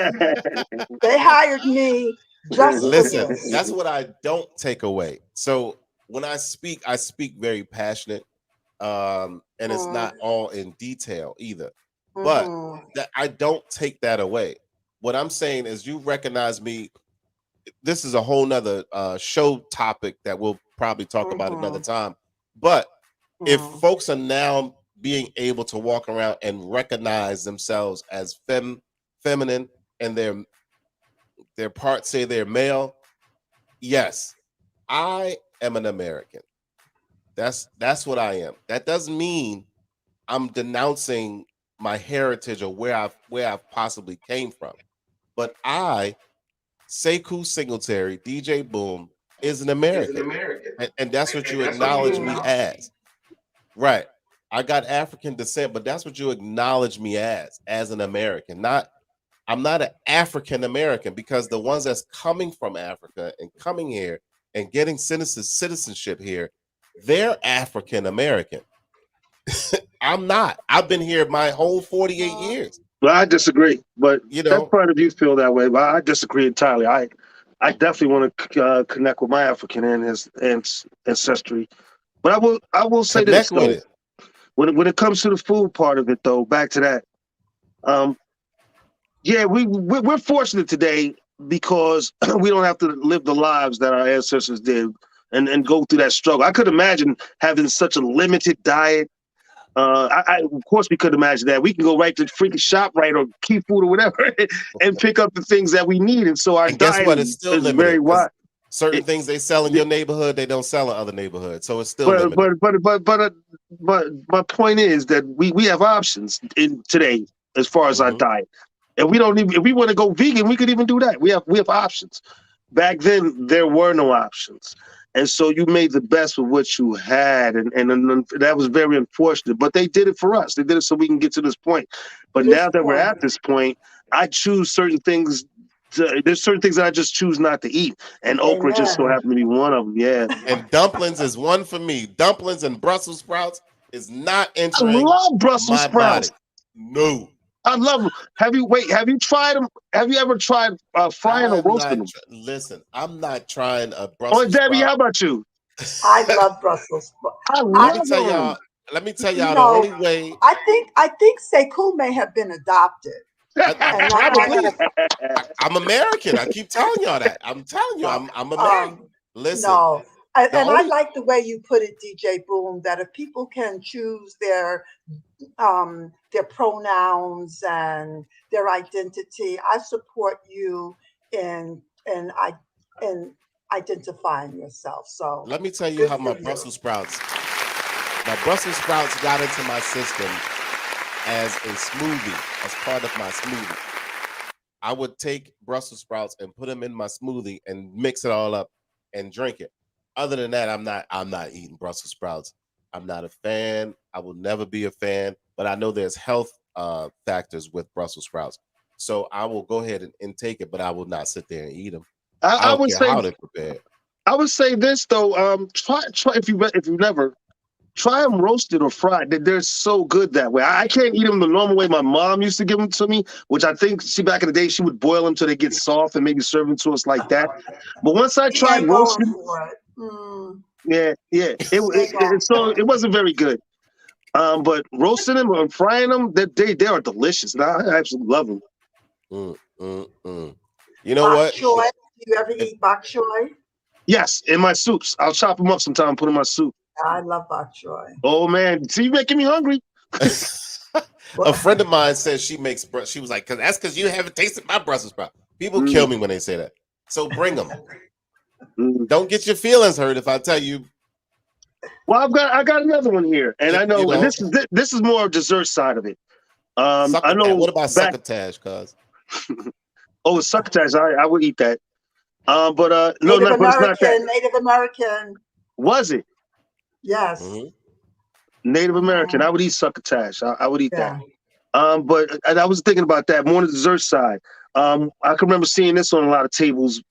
They hired me just listen. for this. That's what I don't take away. So when I speak very passionate, and it's not all in detail either. But that I don't take that away. What I'm saying is, you recognize me. This is a whole nother show topic that we'll probably talk about another time. But if folks are now being able to walk around and recognize themselves as feminine, and their parts say they're male, yes, I am an American. That's what I am. That doesn't mean I'm denouncing my heritage or where I've possibly came from. But I, Sekou Singletary, DJ Boom, is an American. And that's what you acknowledge me as. Right. I got African descent, but that's what you acknowledge me as an American. I'm not an African American, because the ones that's coming from Africa and coming here and getting citizenship here, they're African American. I'm not. I've been here my whole 48 years. Well, I disagree, but that's part of you feel that way. But I disagree entirely. I definitely want to connect with my African and his ancestry. But I will say this though. When it comes to the food part of it, though, back to that. Yeah, we're fortunate today because we don't have to live the lives that our ancestors did and go through that struggle. I could imagine having such a limited diet, Of course, we could imagine that. We can go right to freaking ShopRite or Key Food or whatever and pick up the things that we need. And so our And guess diet what? It's still is limited. very 'cause wide. certain It- things they sell in your neighborhood, they don't sell in other neighborhoods. So it's still limited. But my point is that we have options in today as far as our Mhm. diet, and we don't even if we want to go vegan, we could even do that. We have options. Back then, there were no options, and so you made the best with what you had, and that was very unfortunate. But they did it for us. They did it so we can get to this point. But This now that we're point. at this point, I choose certain things. There's certain things that I just choose not to eat, and okra just so Amen. happened to be one of them. Yeah. And dumplings is one for me. Dumplings and Brussels sprouts is not I entering love Brussels my sprouts. body. No. I love them. Have you tried them? Have you ever tried frying or I'm roasting not them? listen, I'm not trying a Oh, Brussels Debbie, sprout. how about you? I love Brussels sprouts. I Let me love tell them. y'all. Let me tell y'all You the know, only way. I think Sekou may have been adopted. And that might Probably. have I'm American. I keep telling y'all that. I'm telling you, I'm American. Listen, no. the And I only like the way you put it, DJ Boom, that if people can choose their pronouns and their identity, I support you in I in identifying yourself. So let me tell you good how for my you. Brussels sprouts got into my system as a smoothie, as part of my smoothie. I would take Brussels sprouts and put them in my smoothie and mix it all up and drink it. Other than that, I'm not eating Brussels sprouts. I'm not a fan. I will never be a fan, but I know there's health factors with Brussels sprouts. So I will go ahead and take it, but I will not sit there and eat them. I I don't would care say how they're prepared. this though. Try if you never try them roasted or fried. They're so good that way. I can't eat them the normal way my mom used to give them to me, which I think back in the day she would boil them till they get soft and maybe serve them to us like that. But once I He tried ain't going roasting, for it. Mm, yeah, he ain't going so for it it. wasn't very good. But roasting them or frying them, they are delicious. And I absolutely love them. You know Bok what? choy. Do you ever If eat bok choy? Yes, in my soups. I'll chop them up sometime and put in my soup. I love bok choy. Oh man, see you making me hungry. a friend of mine says she makes. She was like, "Because you haven't tasted my Brussels sprout." People kill me when they say that. So bring them. Don't get your feelings hurt if I tell you. Well, I got another one here, and I know, You and know, this is more dessert side of it. I know what about back. succotash? Cause Oh, succotash. I would eat that. But no, Native but it's not that. American. Native American. Was it Yes. Native American? I would eat succotash. I would eat that. Yeah. But and I was thinking about that more on the dessert side. I can remember seeing this on a lot of tables,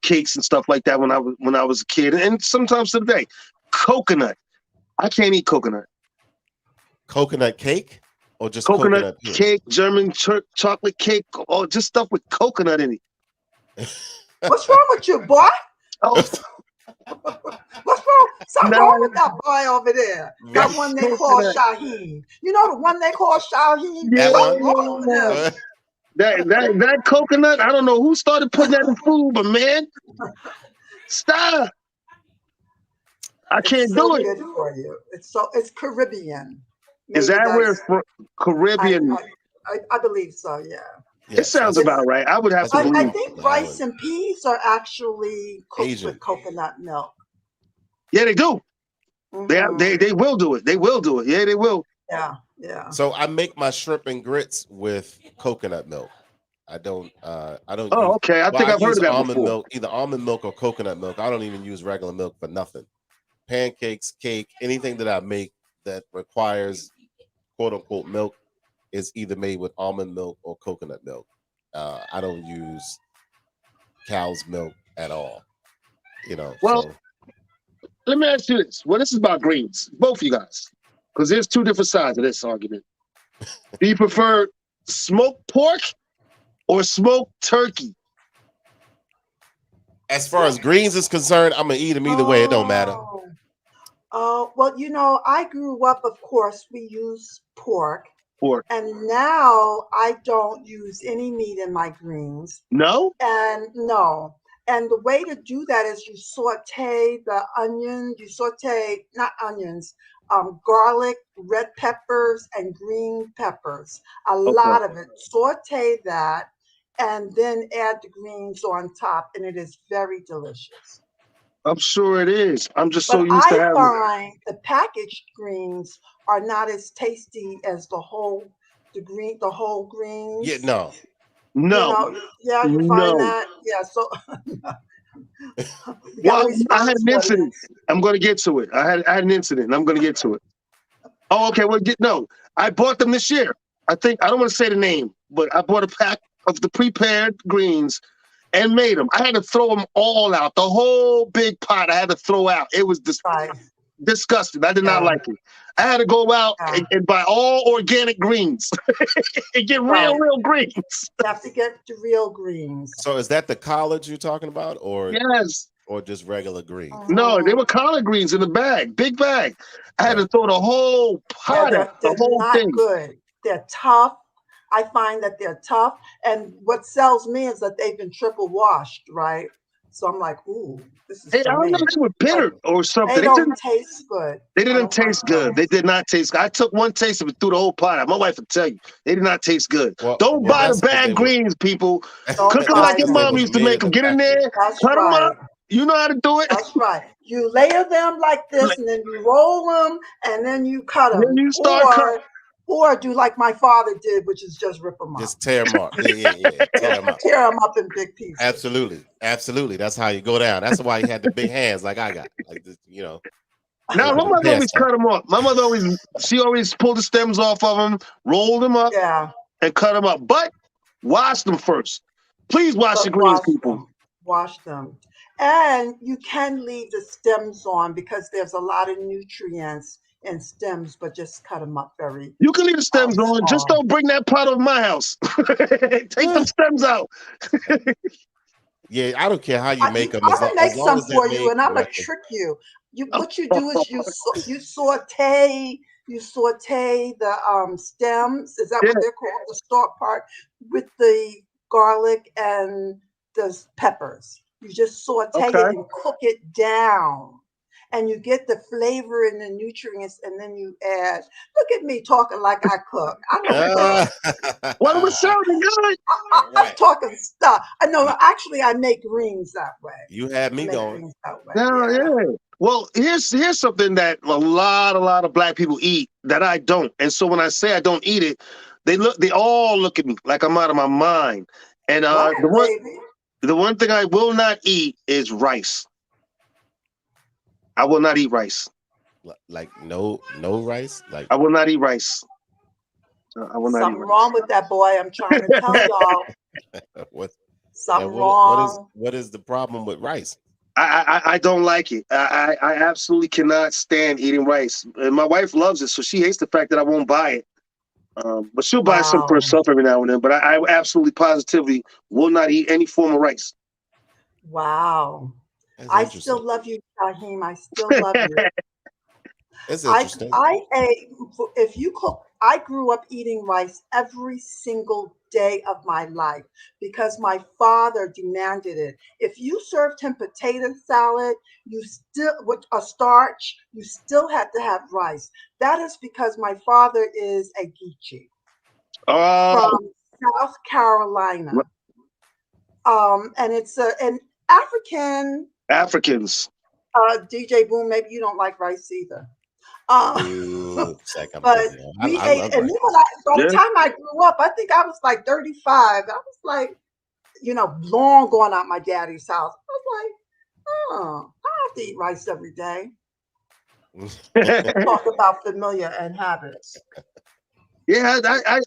cakes and stuff like that when I was a kid, and sometimes today. Coconut. I can't eat coconut. coconut cake or just Coconut puree? cake, German chocolate cake, or just stuff with coconut in it. What's wrong with you, boy? Oh, What's wrong? Something No. wrong with that boy over there. That one they call Coconut. Shaheen. You know the one they call Shaheen? Yeah. Something wrong with him. That coconut, I don't know who started putting that in food, but man, stop. I can't It's so do it. good for you. It's Caribbean. Is Maybe that where that's- it's from? Caribbean? I believe so, yeah. It sounds about right. I would have to that's believe. I think rice and peas are actually cooked Asian. with coconut milk. Yeah, they do. Mhm. They will do it. They will do it. Yeah, they will. Yeah. So I make my shrimp and grits with coconut milk. I don't Oh, use, okay. I think I've heard use of that almond before. milk, either almond milk or coconut milk. I don't even use regular milk for nothing. Pancakes, cake, anything that I make that requires quote unquote milk is either made with almond milk or coconut milk. I don't use cow's milk at all. Well, so let me ask you this. Well, this is about greens, both of you guys, because there's two different sides of this argument. Do you prefer smoked pork or smoked turkey? as far as greens is concerned, I'm gonna eat them either way. It don't matter. Well, I grew up, of course, we use pork. Pork. And now I don't use any meat in my greens. No? And no. And the way to do that is you saute the onion, not onions, garlic, red peppers, and green peppers. A Okay. lot of it. Saute that, and then add the greens on top, and it is very delicious. I'm sure it is. I'm just so But used to I having. find the packaged greens are not as tasty as the whole Yeah, greens. no. You No, know, yeah, you find no. that? Yeah, so you got Well, to I had respond an to incident. audience. I'm going to get to it. I had an incident. And I'm going to get to it. Oh, okay. Well, no, I bought them this year. I think I don't want to say the name, but I bought a pack of the prepared greens and made them. I had to throw them all out. The whole big pot I had to throw out. It was Right. disgusting. I did not Yeah. like it. I had to go out Yeah. and buy all organic greens and get Right. real greens. You have to get the real greens. So is that the collard you're talking about, Yes. or just regular greens? No, they Mhm. were collard greens in the bag, big bag. I had to Right. throw the whole Yeah, pot out, the they're whole not thing. good. They're tough. I find that they're tough. And what sells me is that they've been triple washed, right? So I'm like, ooh, this is Hey, for I don't know, me. they were But bitter or something. they don't taste good. They I didn't don't like taste good. them. They did not taste good. I took one taste of it through the whole pot out. My wife would tell you they did not taste good. Don't Well, buy the that's because bag greens, people. Don't Cook them like buy your because they them. mom was used to made make in them. the Get in factory. there, That's cut them right. up. You know how to do it. That's right. You layer them like this, and then you roll them, and then you cut Then them, you start cutting. or do like my father did, which is just rip them up. Just tear them up. Yeah. Tear them up. Tear them up in big pieces. Absolutely. That's how you go down. That's why you had the big hands like I got. Like this, Now, able my to mother tear always stuff. cut them off. My mother always pulled the stems off of them, rolled them up, Yeah, and cut them up. But wash them first. Please wash but your greens, people. them. Wash them. And you can leave the stems on because there's a lot of nutrients in stems, but just cut them up very You can leave the stems on. Just small. don't bring that pot over my house. Take them stems out. Yeah, I don't care how you make them I'm as gonna long make as, long some as they're for you, made and I'm gonna correctly. trick you. What you do is you saute the stems. Is that Yeah. what they're called? The stalk part with the garlic and the peppers. You just saute it Okay. and cook it down, and you get the flavor and the nutrients, and then you add. Look at me talking like I cook. I don't cook. Well, it was sounding good. I'm Right. talking stuff. I know. Actually, I make greens that way. You had I me make going. greens that way. Yeah, Yeah. yeah. Well, here's something that a lot of black people eat that I don't. And so when I say I don't eat it, they all look at me like I'm out of my mind. And What, baby? the one thing I will not eat is rice. I will not eat rice. Like no rice. Like I will not eat rice. I will not Something eat rice. wrong with that boy. I'm trying to tell y'all. what? Something What wrong. is the problem with rice? I don't like it. I absolutely cannot stand eating rice. And my wife loves it, so she hates the fact that I won't buy it. But she'll buy some for Wow. herself every now and then. But I absolutely positively will not eat any form of rice. Wow. That's I interesting. still love you, Shaheem. I still love you. It's interesting. I ate, if you cook, I grew up eating rice every single day of my life because my father demanded it. If you served him potato salad, you still, with a starch, you still had to have rice. That is because my father is a Geechee from South Carolina. And it's an African, Africans. DJ Boom, maybe you don't like rice either. Ooh, I'm But busy. we I ate, love and rice. then by the Yeah. time I grew up, I think I was like 35. I was like, long gone out my daddy's house. I was like, oh, I don't have to eat rice every day. Talk about familiar and habits. Yeah,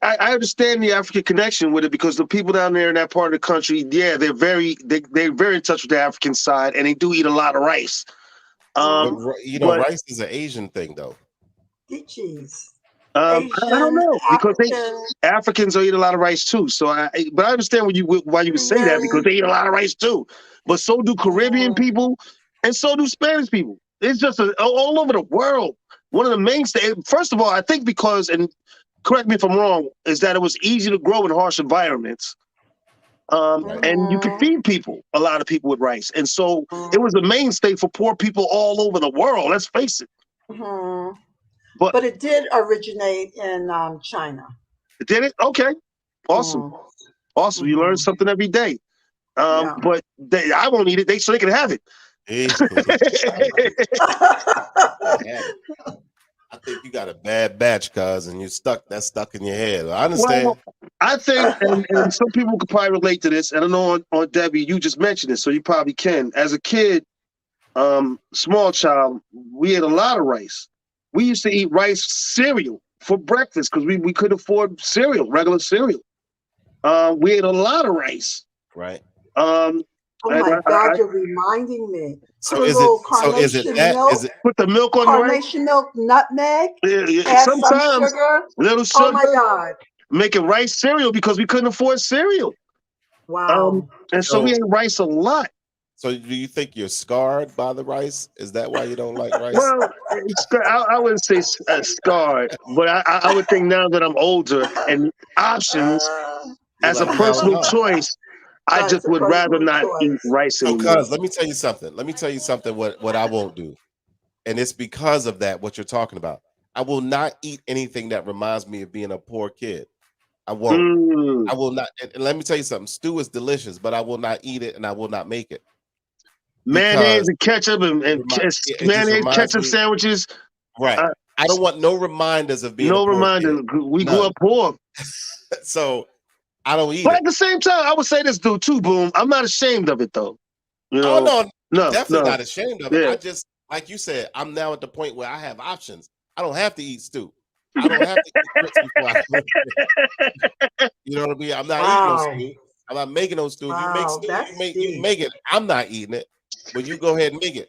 I understand the African connection with it because the people down there in that part of the country, yeah, they're very in touch with the African side, and they do eat a lot of rice. But But rice is an Asian thing, though. Geechees. I don't know because African, Africans eat a lot of rice too. So but I understand why you would say that because they eat a lot of rice too. But so do Caribbean people, and so do Spanish people. It's just all over the world. One of the mainstays. First of all, I think because, and correct me if I'm wrong, is that it was easy to grow in harsh environments. And you could feed a lot of people with rice. And so it was a mainstay for poor people all over the world. Let's face it. Mhm. But it did originate in China. Did it? Okay, awesome, Mm, awesome. You learn mhm. something every day. Yeah. But I won't eat it. So they can have it. Hey, have it. I think you got a bad batch, cuz, and you stuck. That's stuck in your head. I understand. Well, I think, and some people could probably relate to this. And I know on Debbie, you just mentioned it, so you probably can. As a kid, small child, we ate a lot of rice. We used to eat rice cereal for breakfast because we couldn't afford cereal, regular cereal. We ate a lot of rice. Right. Um, Oh and my God, you're reminding me. Put So a is little is it carnation that? milk, Is it put the milk on the rice. carnation milk, nutmeg, Yeah, add some sometimes sugar. little Oh my sugar, God. making rice cereal because we couldn't afford cereal. Wow. And so we so? ate rice a lot. So do you think you're scarred by the rice? Is that why you don't like rice? Well, I wouldn't say scarred, but I would think now that I'm older and options You're as a like, hell personal no. choice, I That's just a would rather personal not eat choice. rice So, anymore. cuz, let me tell you something. Let me tell you something. What I won't do, and it's because of that. What you're talking about. I will not eat anything that reminds me of being a poor kid. I won't. Mm. I will not. And let me tell you something. Stew is delicious, but I will not eat it, and I will not make it Mayonnaise because and ketchup and it just mayonnaise reminds ketchup me. sandwiches. Right. Uh, I don't want no reminders of being a no poor reminder. kid. We grew None. up poor. So I don't eat But it. at the same time, I would say this dude too, Boom. I'm not ashamed of it though. You Oh know, no, I'm no, definitely no, not ashamed of it. yeah. I just, like you said, I'm now at the point where I have options. I don't have to eat stew. I don't have to eat grits before I go to bed. You know what I mean? I'm not eating no Wow. stew. I'm not making no stew. If you make Wow. stew, That's you deep. make it. I'm not eating it, but you go ahead and make it.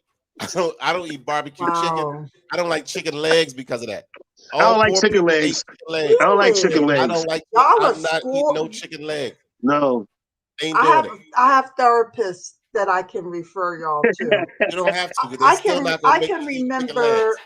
I don't eat barbecue chicken. Wow. I don't like chicken legs because of that. I All don't like poor chicken people ate legs. chicken legs. I don't like chicken Really? I legs. don't like. Y'all are I'm not eating no spoiled. chicken leg. No. Ain't doing it. I have therapists that I can refer y'all to. You don't have to. Because I they're still not gonna I make can you eat chicken legs.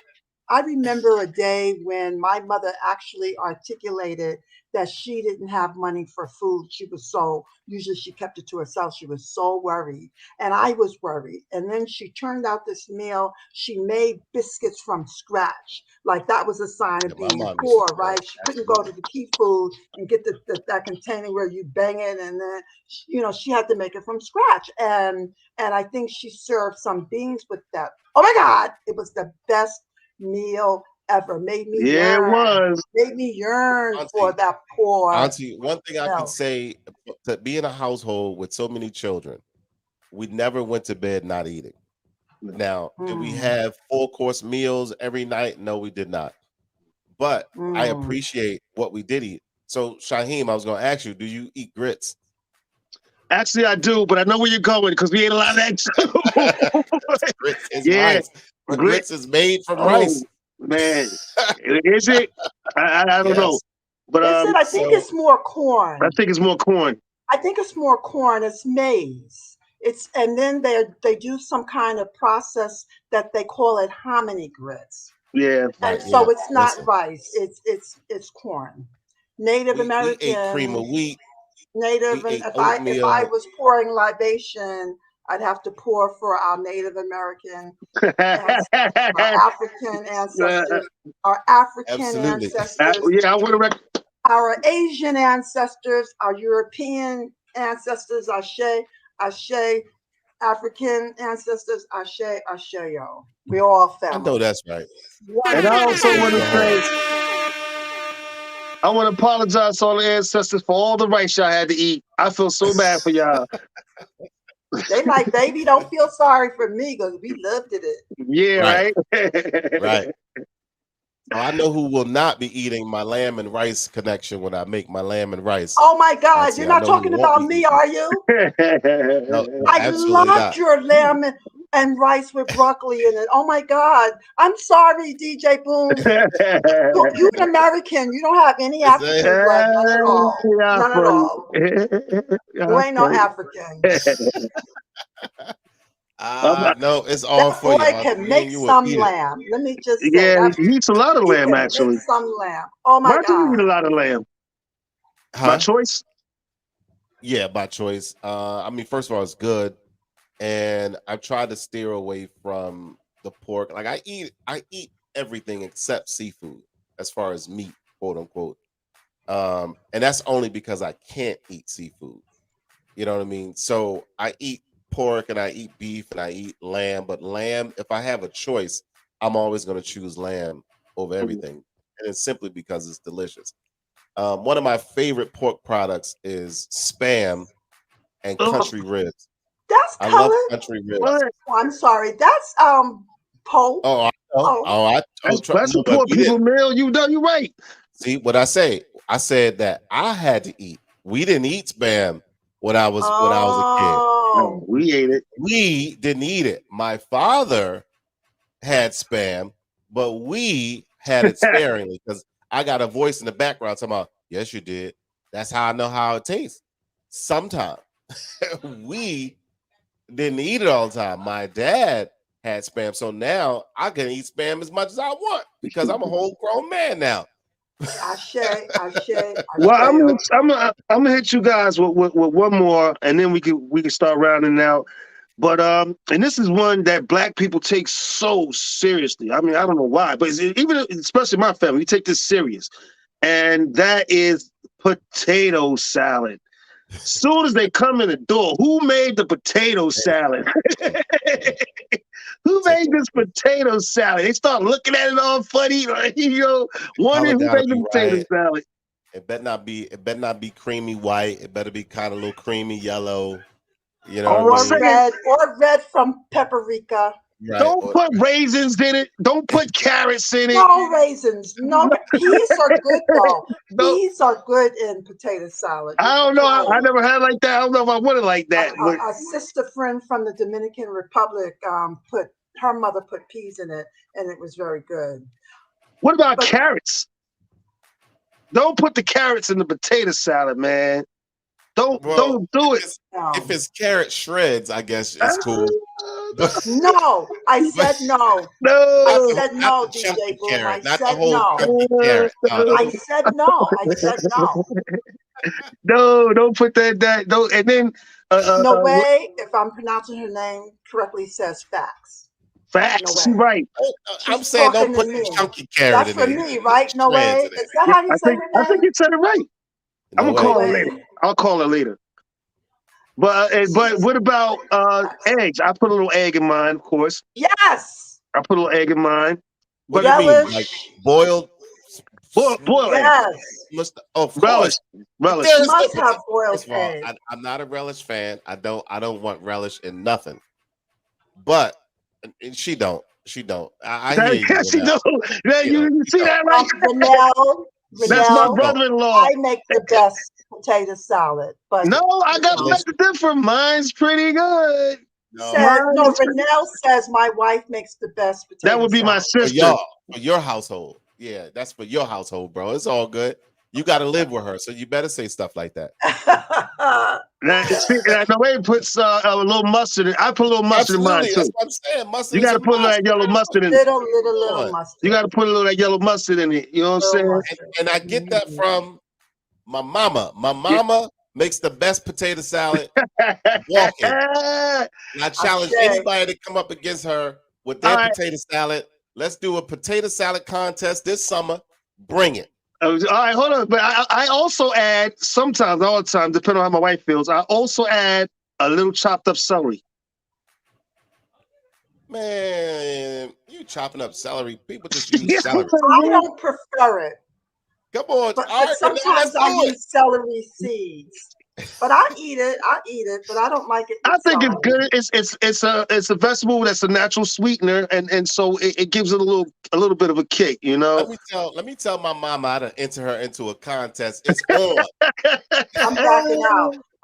remember a day when my mother actually articulated that she didn't have money for food. She was so, usually she kept it to herself. She was so worried. And I was worried. And then she turned out this meal. She made biscuits from scratch. Like that was a sign of Yeah, my being mom used to poor, do that. right? She couldn't go to Absolutely. the Key Food and get that container where you bang it. And then, she had to make it from scratch. And I think she served some beans with that. Oh my God, it was the best meal ever. Yeah, it was. Made me yearn for Auntie, that poor Auntie, one thing I can smell. say to be in a household with so many children, we never went to bed not eating. Now, did we Mm, have full course meals every night? No, we did not. But I mm. appreciate what we did eat. So, Shaheem, I was going to ask you, do you eat grits? Actually, I do, but I know where you're going because we ate a lot of that too. Grits is Yeah, rice, but grit. grits is made from Oh rice. man, is it? I don't know, Yes. but Is it? I think So, it's more I corn. think it's more corn. I think it's more corn. It's maize. It's and then they do some kind of process that they call it hominy grits. Yeah, And right, yeah. so it's not Listen, rice. It's corn. Native we ate cream of American, wheat, Native, we and ate if I oatmeal. was pouring libation, I'd have to pour for our Native American ancestors, our African ancestors, our African Absolutely. ancestors, yeah, I want to our Asian ancestors, our European ancestors, Ashe, African ancestors, Asheo. We all I know family. that's right. One and I also Each want to their say, own. I want to apologize to all the ancestors for all the rice y'all had to eat. I feel so bad for y'all. They like, baby, don't feel sorry for me because we lived it. Yeah, Right, right. right. So I know who will not be eating my lamb and rice connection when I make my lamb and rice. Oh my God, you're Auntie, I not know who talking won't be about me, eating. are you? No, no, I absolutely loved not. your lamb and rice with broccoli in it. Oh my God. I'm sorry, DJ Boom. You're an American. You don't have any Is that African blood. None at all. yeah, None at funny. all. You Yeah, ain't no funny. African. I'm- no, it's all That for you, boy Auntie. can Me and make you will some eat it. lamb. Let me just say yeah, that he eats a lot of he lamb can make actually. some lamb. Oh my Why do you God. eat a lot of lamb? By Huh? choice? Yeah, by choice. I mean, first of all, it's good. And I've tried to steer away from the pork. Like I eat everything except seafood as far as meat, quote unquote. And that's only because I can't eat seafood. You know what I mean? So I eat pork and I eat beef and I eat lamb, but lamb, if I have a choice, I'm always going to choose lamb over everything. And it's simply because it's delicious. One of my favorite pork products is Spam and Ugh. country ribs. That's I love colored. country ribs. What? Oh, I'm sorry. That's Pope. Oh, I know. Oh. Oh, I That's, told that's you, a but poor we people didn't meal. You know, you right. see what I say. I said that I had to eat. We didn't eat Spam when I was a kid. Oh. We ate it. We didn't eat it. My father had Spam, but we had it sparingly because I got a voice in the background talking about, yes, you did. That's how I know how it tastes. Sometimes we didn't eat it all the time. My dad had Spam, so now I can eat Spam as much as I want because I'm a whole grown man now. Ashe. Well, I'm gonna hit you guys with one more, and then we can start rounding out. But and this is one that Black people take so seriously. I mean, I don't know why, but even especially my family, we take this serious, and that is potato salad. Soon as they come in the door, who made the potato salad? Who made this potato salad? They start looking at it all funny, like, wondering who Color made the gotta be potato right. salad. It better not be creamy white. It better be kind of a little creamy yellow. You know All what I'm I mean? saying- or red from paprika. Right. Don't put raisins in it. Don't put carrots in it. No raisins. No, peas are good though. No. Peas are good in potato salad. I don't know. I never had like that. I don't know if I would have like that. But A sister friend from the Dominican Republic her mother put peas in it, and it was very good. what about carrots? Don't put the carrots in the potato salad, man. Don't do it. If it's carrot shreds, I guess it's cool. No, I said no. No. I said no, Not the DJ chunky Boom. carrot, I not the said whole no. chunky carrot. No, I said no. I said no. No, don't put that. Don't. And then No way, if I'm pronouncing her name correctly, says facts. facts. No She way. right. I'm She's saying don't talking put to the me. chunky carrot That's in for there. me, right? No Shreds way. in there. Is that how you say her I name? think you said it right. I'm No gonna call way. her later. I'll call her later. But what about eggs? I put a little egg in mine, of course. Yes. I put a little egg in mine. What do you mean? Relish. Like boiled? Boiled egg. Yes. Of Relish. course. Relish. There's Must no- have boiled First of all, egg. I'm not a relish fan. I don't want relish in nothing. But she don't. I hear you. Yes, you Renell. do. Yeah, you see that right? Renell, That's my Renell, brother-in-law. I make the best potato salad. But No, I got to make the difference. Mine's pretty good. Renell says my wife makes the best potato That would be my salad. sister. For your household. Yeah, that's for your household, bro. It's all good. You got to live with her, so you better say stuff like that. The way it puts a little mustard in. I put a little mustard in mine Absolutely, too. that's what I'm saying. Mustard. You got to put a little that yellow mustard in it. Little mustard. You got to put a little that yellow mustard in it. You know what I'm saying? And I get that from my mama. My mama makes the best potato salad walking. And I challenge anybody to come up against her with their potato salad. Let's do a potato salad contest this summer. Bring it. All right, hold on. But I also add, sometimes, all the time, depending on how my wife feels, I also add a little chopped up celery. Man, you chopping up celery. People just use celery. I don't prefer it. Come on. But all right, sometimes I use celery seeds. But I eat it, but I don't like it. I think it's good. It's a vegetable that's a natural sweetener, and so it gives it a little bit of a kick, you know. Let me tell my mama how to enter her into a contest. It's on.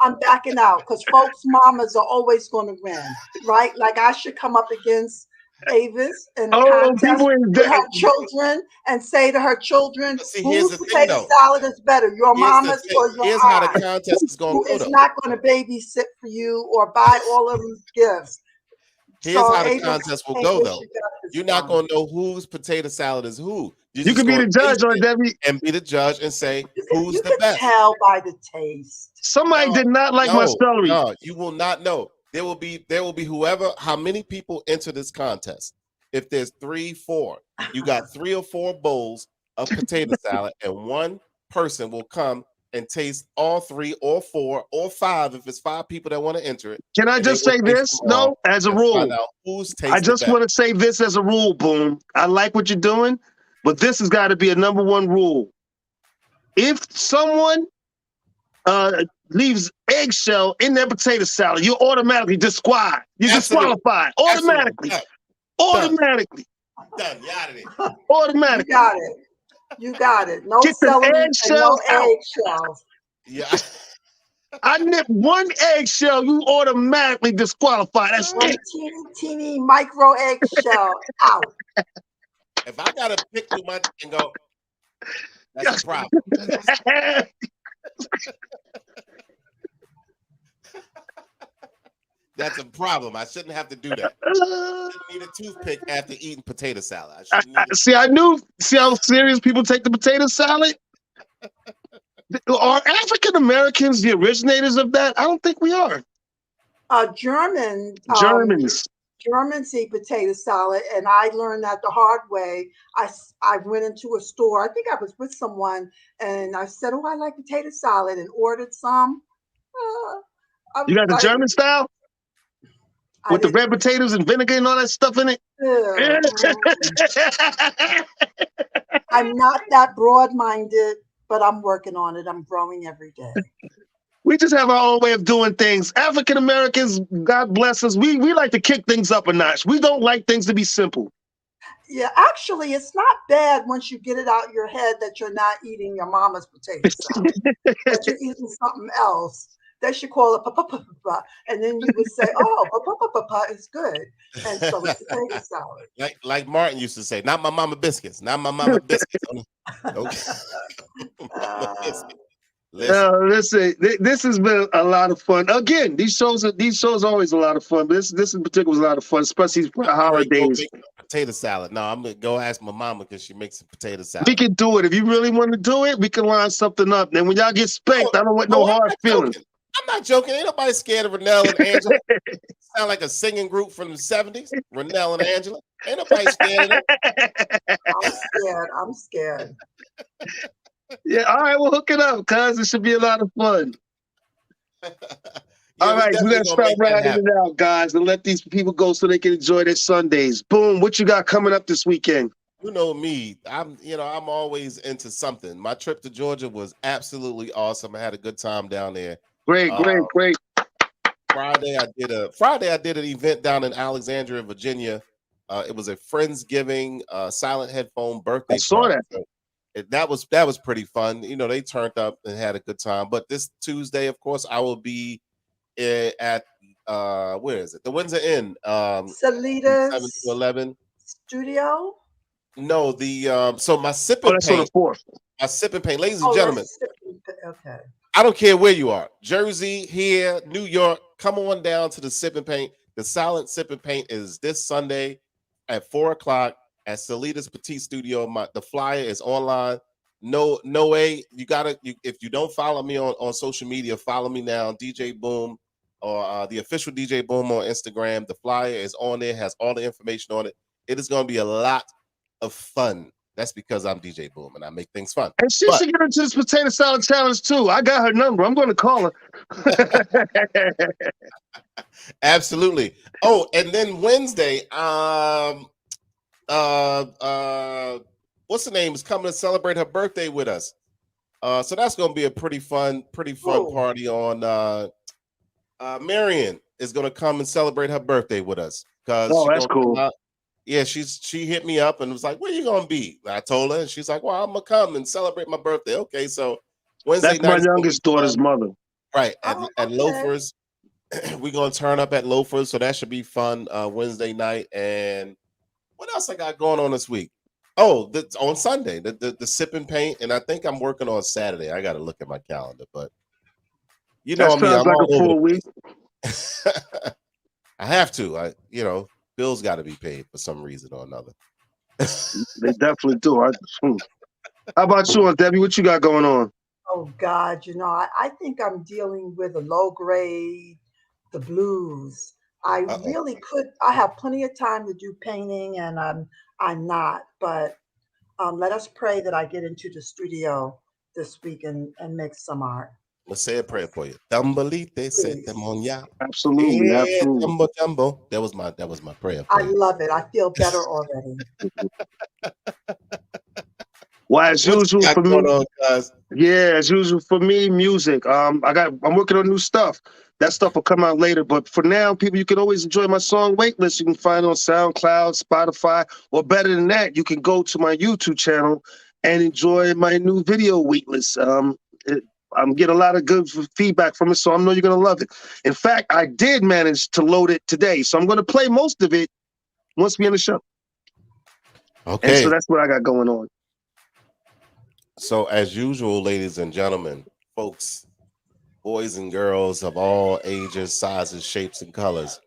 I'm backing out because folks' mamas are always going to win, right? Like I should come up against Avis in a contest with her children and say to her children, whose potato salad is better, your mama's or your Here's how the contest is going to go. Who is not going to babysit for you or buy all of these gifts. Here's how the contest will go, though. You're not going to know whose potato salad is who. You can be the judge on Debbie. And be the judge and say who's you the best. You can tell by the taste. Somebody did not like my celery. No, you will not know. There will be whoever, how many people enter this contest. if there's 3, 4, you got 3 or 4 bowls of potato salad, and one person will come and taste all 3 or 4 or 5 if it's 5 people that want to enter it. Can I And they just will say taste this? them all No, as a and rule. find out whose I tastes the just best. want to say this as a rule, Boom. I like what you're doing, but this has got to be a number one rule. If someone leaves eggshell in their potato salad, you're automatically disqualified. You're Absolutely. disqualified Absolutely. automatically. Done. Automatically. Done. You out of there. You Automatically. got it. You got it. No Get the celery and no eggshells out. eggshells. Yeah. I nip one eggshell, you automatically disqualified. That's One it. teeny micro eggshell out. If I gotta pick too much and go, that's a problem. That's a problem. I shouldn't have to do that. I need a toothpick after eating potato salad. I shouldn't need it. See how serious people take the potato salad? Are African Americans the originators of that? I don't think we are. Germans eat potato salad, and I learned that the hard way. I went into a store. I think I was with someone, and I said, "Oh, I like potato salad," and ordered some. You got the German style with the red potatoes and vinegar and all that stuff in it? I'm not that broad-minded, but I'm working on it. I'm growing every day. We just have our own way of doing things. African Americans, God bless us, we like to kick things up a notch. We don't like things to be simple. Yeah, actually, it's not bad once you get it out your head that you're not eating your mama's potato salad, that you're eating something else. They should call it pa, and then you would say, "Oh, pa is good," and so it's potato salad. Like Martin used to say, "Not my mama biscuits, not my mama biscuits." Okay. Listen, this has been a lot of fun. Again, these shows are always a lot of fun. But this in particular was a lot of fun, especially for the holidays. Potato salad. No, I'm gonna go ask my mama because she makes a potato salad. We can do it if you really want to do it. We can line something up. Then when y'all get spanked, I don't want no hard feelings. I'm not joking. Ain't nobody scared of Renell and Angela. Sound like a singing group from the 70s. Renell and Angela. Ain't nobody scared of them. I'm scared. Yeah, all right, we'll hook it up, cuz it should be a lot of fun. All right, we gotta start rounding it out, guys, and let these people go so they can enjoy their Sundays. Boom, what you got coming up this weekend? You know me, I'm always into something. My trip to Georgia was absolutely awesome. I had a good time down there. Great. Friday I did an event down in Alexandria, Virginia. It was a Friendsgiving silent headphone birthday. I saw that. So that was pretty fun. You know, they turned up and had a good time. But this Tuesday, of course, I will be at where is it? The Windsor Inn. Salitas 7 to 11 studio. No, the so my sip and paint. My sip and paint, ladies and gentlemen. Okay. I don't care where you are, Jersey, here, New York. Come on down to the Sip and Paint. The silent Sip and Paint is this Sunday at 4:00 at Salitas Petite Studio. The flyer is online. No way. If you don't follow me on social media, follow me now, DJ Boom, or the official DJ Boom on Instagram. The flyer is on there, has all the information on it. It is going to be a lot of fun. That's because I'm DJ Boom and I make things fun. And she should get into this potato salad challenge too. I got her number. I'm going to call her. Absolutely. Oh, and then Wednesday, what's the name is coming to celebrate her birthday with us. So that's going to be a pretty fun party on. Marion is going to come and celebrate her birthday with us. That's cool. Yeah, she hit me up and was like, "Where you gonna be?" I told her, and she's like, "Well, I'm gonna come and celebrate my birthday." Okay, so Wednesday night. That's my youngest daughter's mother. Right at Loafers, we're gonna turn up at Loafers, so that should be fun. Wednesday night, and what else I got going on this week? Oh, on Sunday, the Sip and Paint, and I think I'm working on Saturday. I got to look at my calendar, but you know, that sounds like a full week. I have to. Bills got to be paid for some reason or another. They definitely do. How about you, Debbie? What you got going on? Oh God, I think I'm dealing with a low grade, the blues. I Uh-oh. really could. I have plenty of time to do painting, and I'm not. But let us pray that I get into the studio this week and make some art. Let's say a prayer for you. Tambalite se Please. demonia. Absolutely, absolutely. Jumbo jumbo. That was my prayer for I you. love it. I feel better already. Well, as What you usual got for me, going on, guys? yeah, as usual for me, music. I'm working on new stuff. That stuff will come out later. But for now, people, you can always enjoy my song Waitlist. You can find it on SoundCloud, Spotify, or better than that, you can go to my YouTube channel and enjoy my new video Waitlist. I'm getting a lot of good feedback from it, so I know you're gonna love it. In fact, I did manage to load it today, so I'm gonna play most of it once we end the show. And Okay. so that's what I got going on. So as usual, ladies and gentlemen, folks, boys and girls of all ages, sizes, shapes, and colors,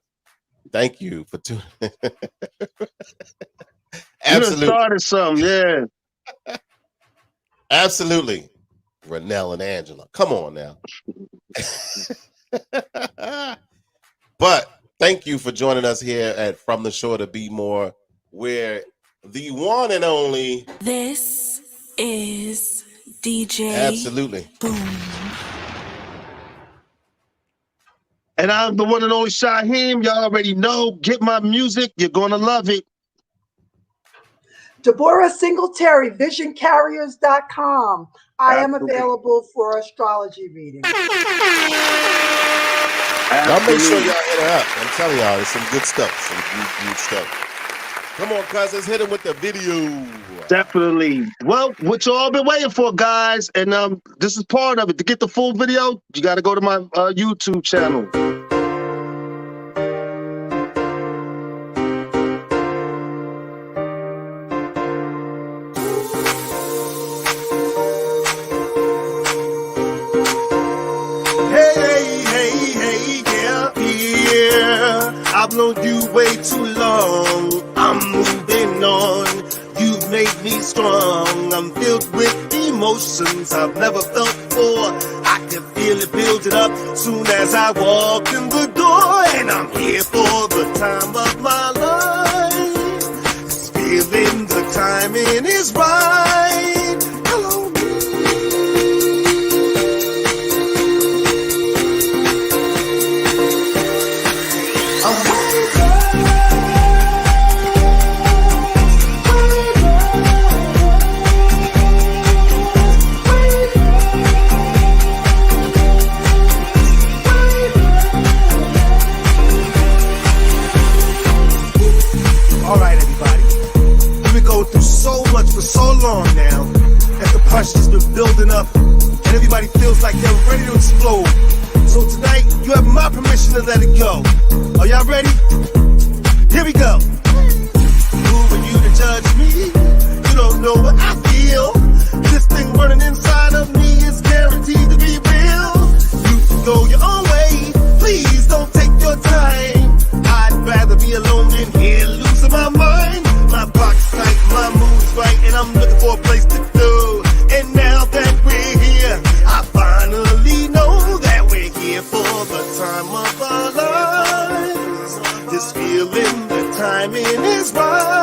thank you for tuning in. You done Absolutely. started something, yeah. Absolutely. Renell and Angela. Come on now. But thank you for joining us here at From the Shore to Be More, where the one and only This is DJ Absolutely. Boom. And I'm the one and only Shaheem. Y'all already know. Get my music. You're gonna love it. Deborah Singletary, visioncarriers.com. I am Absolutely. available for astrology readings. Y'all make sure y'all hit her up. I'm telling y'all, there's some good stuff. Some good stuff. Come on, cuz, let's hit him with the video. Definitely. Well, what you all been waiting for, guys, and this is part of it. To get the full video, you got to go to my YouTube channel. Hey, yeah. I've known you way too long. I'm moving on. You've made me strong. I'm filled with emotions I've never felt before. I can feel it building up soon as I walk in the door. And I'm here for the time of my life. Just feeling the timing is right. Hello, all right, everybody. We've been going through so much for so long now that the pressure's been building up and everybody feels like they're ready to explode. So tonight, you have my permission to let it go. Are y'all ready? Here we go. Who are you to judge me? You don't know what I feel. This thing burning inside of me is guaranteed to be real. You can go your own way. Please don't take your time. I'd rather be alone than here losing my mind. My box tight, my mood's right, and I'm looking for a place to go. And now that we're here, I finally know that we're here for the time of our lives. This feeling, the timing is right.